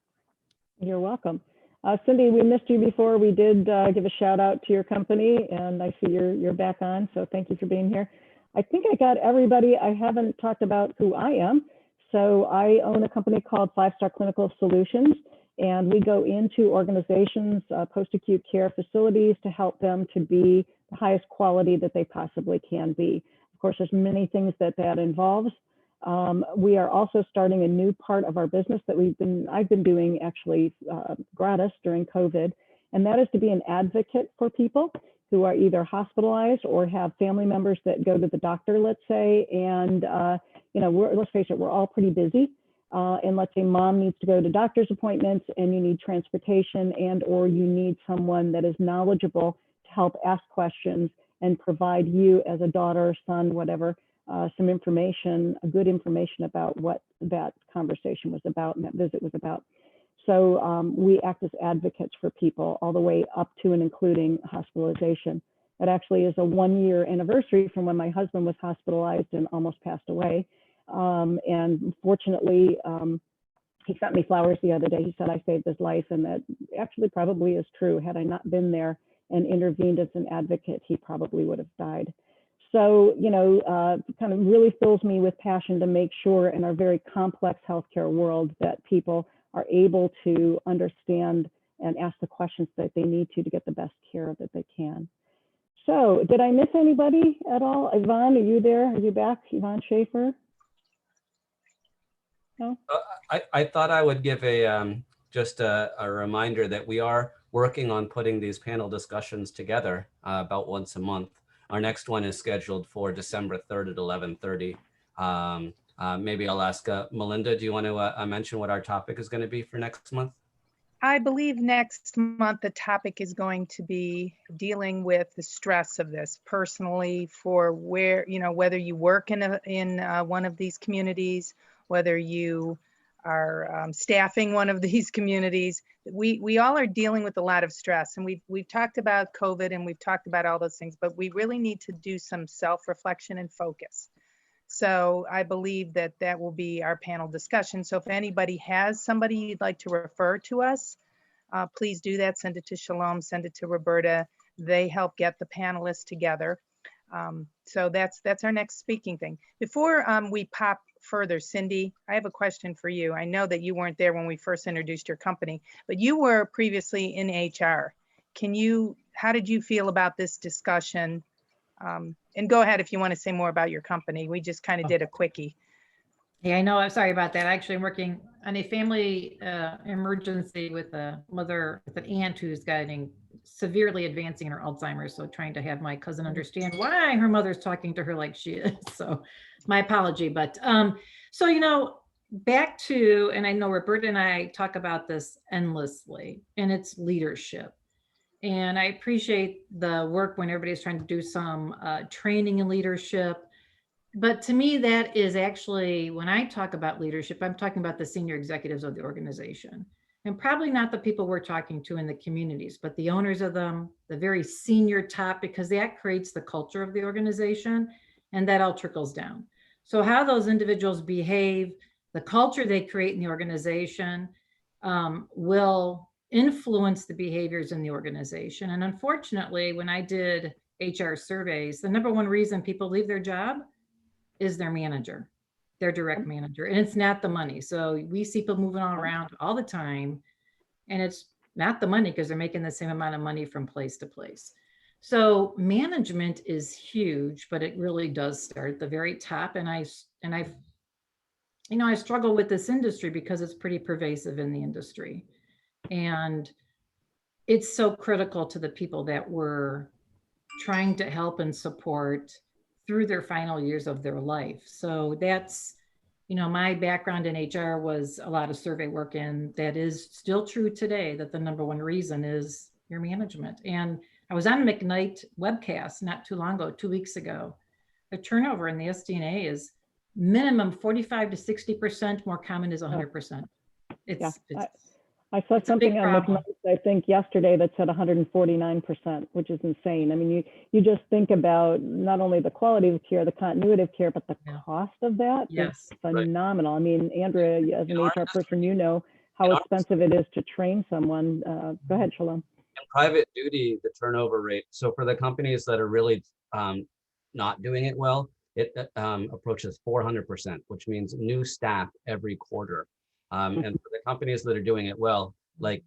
You're welcome. Cindy, we missed you before. We did give a shout out to your company, and I see you're back on. So thank you for being here. I think I got everybody. I haven't talked about who I am. So I own a company called 5 Star Clinical Solutions, And we go into organizations, post-acute care facilities to help them to be the highest quality that they possibly can be. Of course, there's many things that involves. We are also starting a new part of our business that I've been doing actually gratis during COVID, and that is to be an advocate for people who are either hospitalized or have family members that go to the doctor, let's say, and let's face it, we're all pretty busy. And let's say mom needs to go to doctor's appointments and you need transportation and or you need someone that is knowledgeable to help ask questions and provide you as a daughter, son, whatever, some information, good information about what that conversation was about and that visit was about. So we act as advocates for people all the way up to and including hospitalization. That actually is a 1-year anniversary from when my husband was hospitalized and almost passed away. And fortunately, he sent me flowers the other day. He said I saved his life, and that actually probably is true. Had I not been there and intervened as an advocate, he probably would have died. So, kind of really fills me with passion to make sure in our very complex healthcare world that people are able to understand and ask the questions that they need to get the best care that they can. So did I miss anybody at all? Yvonne, are you there? Are you back? Yvonne Schaefer? No? I thought I would give just a reminder that we are working on putting these panel discussions together about once a month. Our next one is scheduled for December 3rd at 11:30. Maybe I'll ask Melinda, do you want to mention what our topic is going to be for next month? I believe next month the topic is going to be dealing with the stress of this personally for where, whether you work in one of these communities, whether you are staffing one of these communities. We all are dealing with a lot of stress, and we've talked about COVID and we've talked about all those things, but we really need to do some self-reflection and focus. So I believe that will be our panel discussion. So if anybody has somebody you'd like to refer to us, please do that. Send it to Shalom, send it to Roberta. They help get the panelists together. So that's our next speaking thing. Before we pop further, Cindy, I have a question for you. I know that you weren't there when we first introduced your company, but you were previously in HR. How did you feel about this discussion? And go ahead if you want to say more about your company. We just kind of did a quickie. Yeah, I know. I'm sorry about that. Actually, I'm working on a family emergency with a mother, with an aunt who's getting severely advancing in her Alzheimer's. So trying to have my cousin understand why her mother's talking to her like she is. So my apology. But back to, and I know Roberta and I talk about this endlessly, and it's leadership. And I appreciate the work when everybody's trying to do some training in leadership. But to me, that is actually, when I talk about leadership, I'm talking about the senior executives of the organization. And probably not the people we're talking to in the communities, but the owners of them, the very senior top, because that creates the culture of the organization, and that all trickles down. So how those individuals behave, the culture they create in the organization will influence the behaviors in the organization. And unfortunately, when I did HR surveys, the number one reason people leave their job is their manager, their direct manager, and it's not the money. So we see people moving all around all the time, and it's not the money because they're making the same amount of money from place to place. So management is huge, but it really does start at the very top. And I struggle with this industry because it's pretty pervasive in the industry. And it's so critical to the people that we're trying to help and support through their final years of their life. So that's, my background in HR was a lot of survey work, and that is still true today, that the number one reason is your management. And I was on McKnight webcast not too long ago, 2 weeks ago. The turnover in the SDNA is minimum 45 to 60%, more common is 100%. I saw something on McKnight, I think yesterday, that said 149%, which is insane. I mean, you just think about not only the quality of care, the continuity of care, but the cost of that is phenomenal. I mean, Andrea, as an HR person, you know how expensive it is to train someone. Go ahead, Shalom. In private duty, the turnover rate. So for the companies that are really not doing it well, it approaches 400%, which means new staff every quarter. And for the companies that are doing it well, like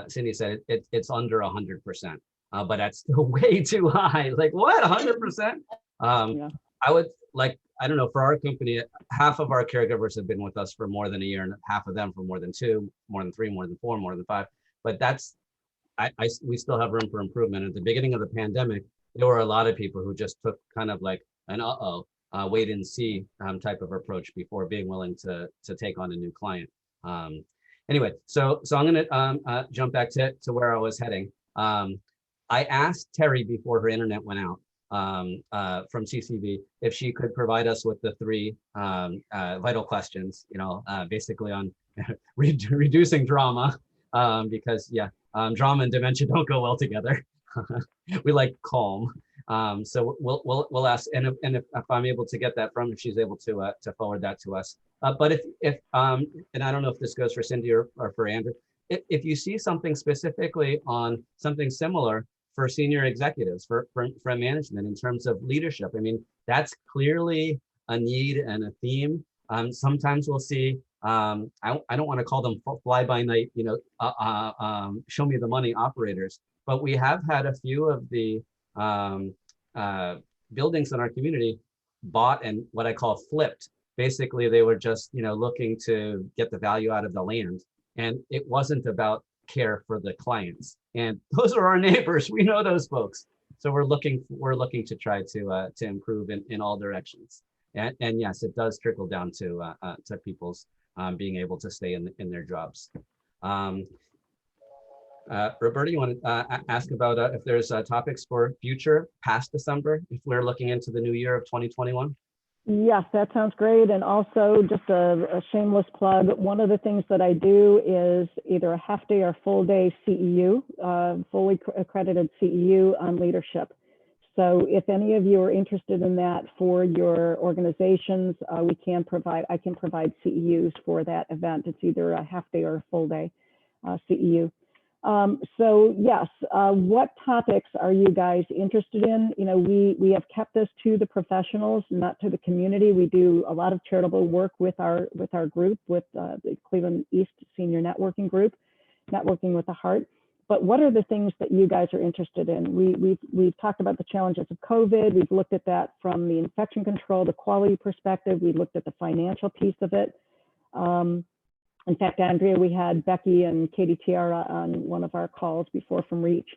Cindy said, it's under 100%, but that's still way too high. Like what, 100%? Yeah. I would like, I don't know, for our company, half of our caregivers have been with us for more than a year and half of them for more than 2, more than 3, more than 4, more than 5. But that's, we still have room for improvement. At the beginning of the pandemic, there were a lot of people who just took kind of like an wait and see type of approach before being willing to take on a new client. Anyway, so I'm gonna jump back to where I was heading. I asked Terry before her internet went out from CCV if she could provide us with the 3 vital questions, you know, basically on reducing drama, because yeah, drama and dementia don't go well together. We like calm. So we'll ask, and if I'm able to get that from, if she's able to forward that to us. But if and I don't know if this goes for Cindy or for Andrew, if you see something specifically on something similar for senior executives, for management in terms of leadership, I mean, that's clearly a need and a theme. Sometimes we'll see, I don't want to call them fly by night, you know, show me the money operators, but we have had a few of the buildings in our community bought and what I call flipped. Basically, they were just, you know, looking to get the value out of the land. And it wasn't about care for the clients. And those are our neighbors. We know those folks. So we're looking to try to improve in all directions. And yes, it does trickle down to people's being able to stay in their jobs. Roberta, you want to ask about if there's topics for future past December, if we're looking into the new year of 2021? Yes, that sounds great. And also just a shameless plug. One of the things that I do is either a half day or full day CEU, fully accredited CEU on leadership. So if any of you are interested in that for your organizations, I can provide CEUs for that event. It's either a half day or a full day CEU. So yes, what topics are you guys interested in? You know, we have kept this to the professionals, not to the community. We do a lot of charitable work with our group, with the Cleveland East Senior Networking Group, Networking with the Heart. But what are the things that you guys are interested in? We've talked about the challenges of COVID. We've looked at that from the infection control, the quality perspective. We looked at the financial piece of it. In fact, Andrea, we had Becky and Katie Tiara on one of our calls before from REACH.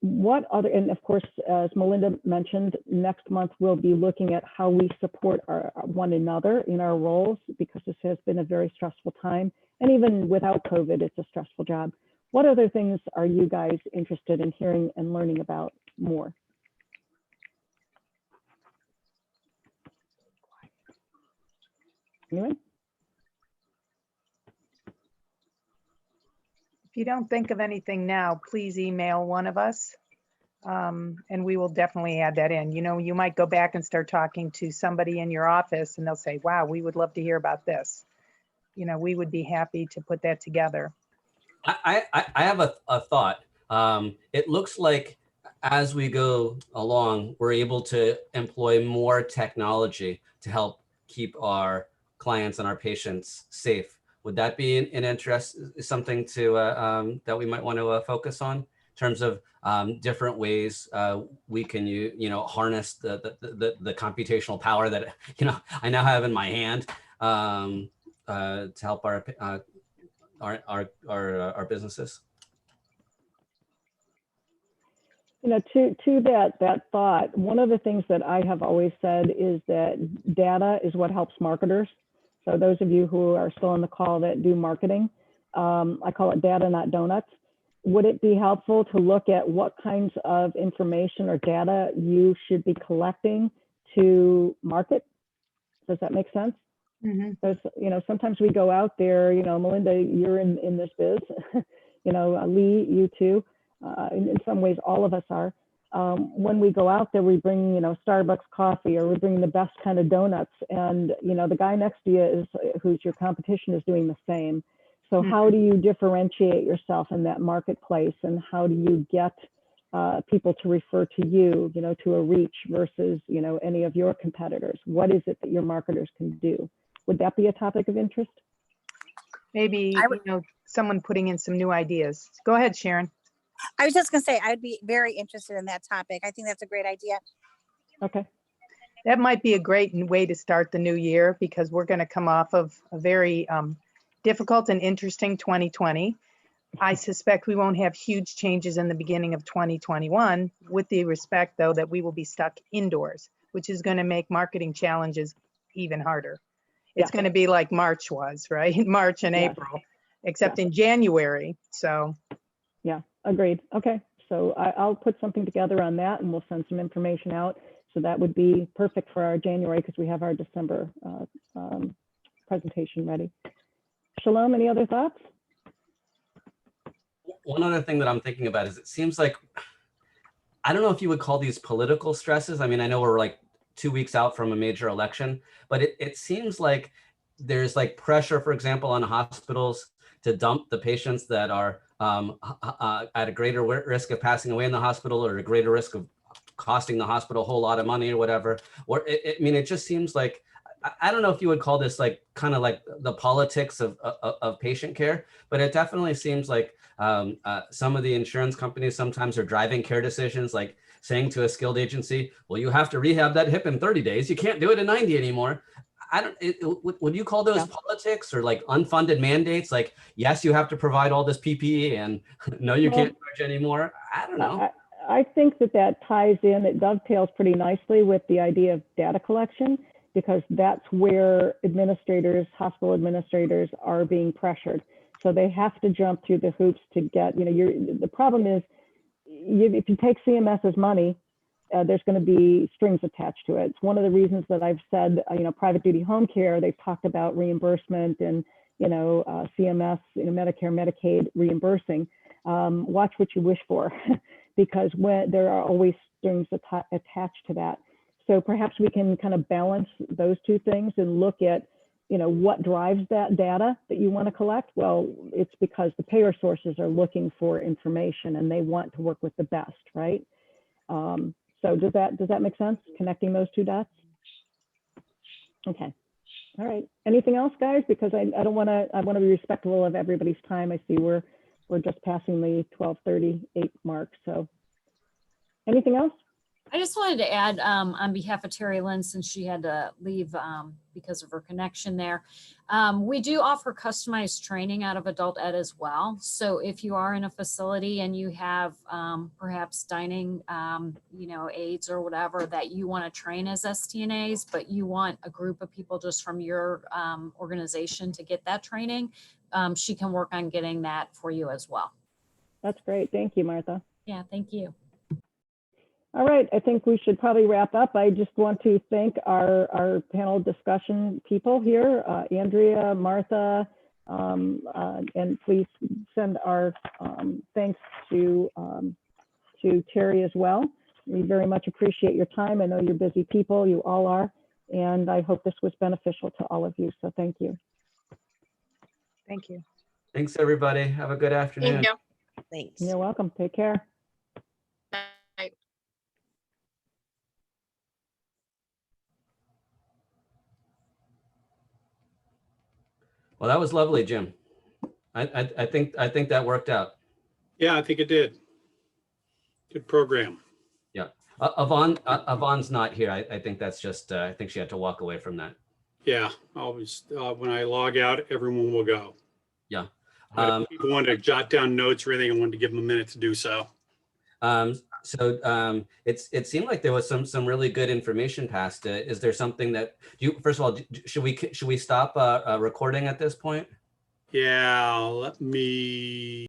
What other, and of course, as Melinda mentioned, next month we'll be looking at how we support one another in our roles, because this has been a very stressful time. And even without COVID, it's a stressful job. What other things are you guys interested in hearing and learning about more? Anyone? If you don't think of anything now, please email one of us, and we will definitely add that in. You know, you might go back and start talking to somebody in your office and they'll say, wow, we would love to hear about this. You know, we would be happy to put that together. I have a thought. It looks like as we go along, we're able to employ more technology to help keep our clients and our patients safe. Would that be an interest, something to that we might want to focus on in terms of different ways we can harness the computational power that I now have in my hand to help our businesses? You know, to that thought, one of the things that I have always said is that data is what helps marketers. So those of you who are still on the call that do marketing, I call it data, not donuts. Would it be helpful to look at what kinds of information or data you should be collecting to market? Does that make sense? Mm-hmm. Because, sometimes we go out there, Melinda, you're in this biz, Lee, you too. In some ways, all of us are. When we go out there, we bring, Starbucks coffee, or we bring the best kind of donuts. And, the guy next to you who's your competition is doing the same. So how do you differentiate yourself in that marketplace? And how do you get people to refer to you, to a REACH versus, any of your competitors? What is it that your marketers can do? Would that be a topic of interest? maybe, I would- someone putting in some new ideas. Go ahead, Sharon. I was just gonna say, I'd be very interested in that topic. I think that's a great idea. Okay. That might be a great way to start the new year because we're going to come off of a very difficult and interesting 2020. I suspect we won't have huge changes in the beginning of 2021, with the respect, though, that we will be stuck indoors, which is going to make marketing challenges even harder. It's Yeah. going to be like March was, right? March and Yes. April, except in January. So, Yeah, agreed. Okay, so I'll put something together on that and we'll send some information out. So that would be perfect for our January because we have our December presentation ready. Shalom, any other thoughts? One other thing that I'm thinking about is it seems like, I don't know if you would call these political stresses. I mean, I know we're like 2 weeks out from a major election, but it seems like there's like pressure, for example, on hospitals to dump the patients that are at a greater risk of passing away in the hospital or a greater risk of costing the hospital a whole lot of money or whatever. Or I mean, it just seems like, I don't know if you would call this like kind of like the politics of patient care, but it definitely seems like some of the insurance companies sometimes are driving care decisions, like saying to a skilled agency, well, you have to rehab that hip in 30 days. You can't do it in 90 anymore. Would you call those politics or like unfunded mandates? Like, yes, you have to provide all this PPE and no, you can't charge anymore. I don't know. I think that ties in, it dovetails pretty nicely with the idea of data collection, because that's where administrators, hospital administrators are being pressured. So they have to jump through the hoops to get, the problem is if you take CMS's money, there's going to be strings attached to it. It's one of the reasons that I've said, private duty home care, they've talked about reimbursement and, CMS, Medicare, Medicaid reimbursing. Watch what you wish for, because when there are always strings attached to that. So perhaps we can kind of balance those two things and look at, what drives that data that you want to collect? Well, it's because the payer sources are looking for information and they want to work with the best, right? So does that make sense? Connecting those two dots? Okay. All right. Anything else, guys? Because I want to be respectful of everybody's time. I see we're just passing the 12:38 mark. So anything else? I just wanted to add on behalf of Terry Lynn, since she had to leave because of her connection there. We do offer customized training out of adult ed as well. So if you are in a facility and you have perhaps dining, aides or whatever that you want to train as STNAs, but you want a group of people just from your organization to get that training, she can work on getting that for you as well. That's great. Thank you, Martha. Yeah, thank you. All right, I think we should probably wrap up. I just want to thank our panel discussion people here, Andrea, Martha, and please send our thanks to Terry as well. We very much appreciate your time. I know you're busy people, you all are, and I hope this was beneficial to all of you, so thank you. Thank you. Thanks, everybody. Have a good afternoon. Thank you. Thanks. You're welcome. Take care. Bye. Well, that was lovely, Jim. I think that worked out. Yeah, I think it did. Good program. Yeah. Yvonne's not here. I think that's just, I think she had to walk away from that. Yeah, always, when I log out, everyone will go. Yeah. If people want to jot down notes or anything, I wanted to give them a minute to do so. It seemed like there was some really good information passed. Is there something that first of all, should we stop recording at this point? Yeah, let me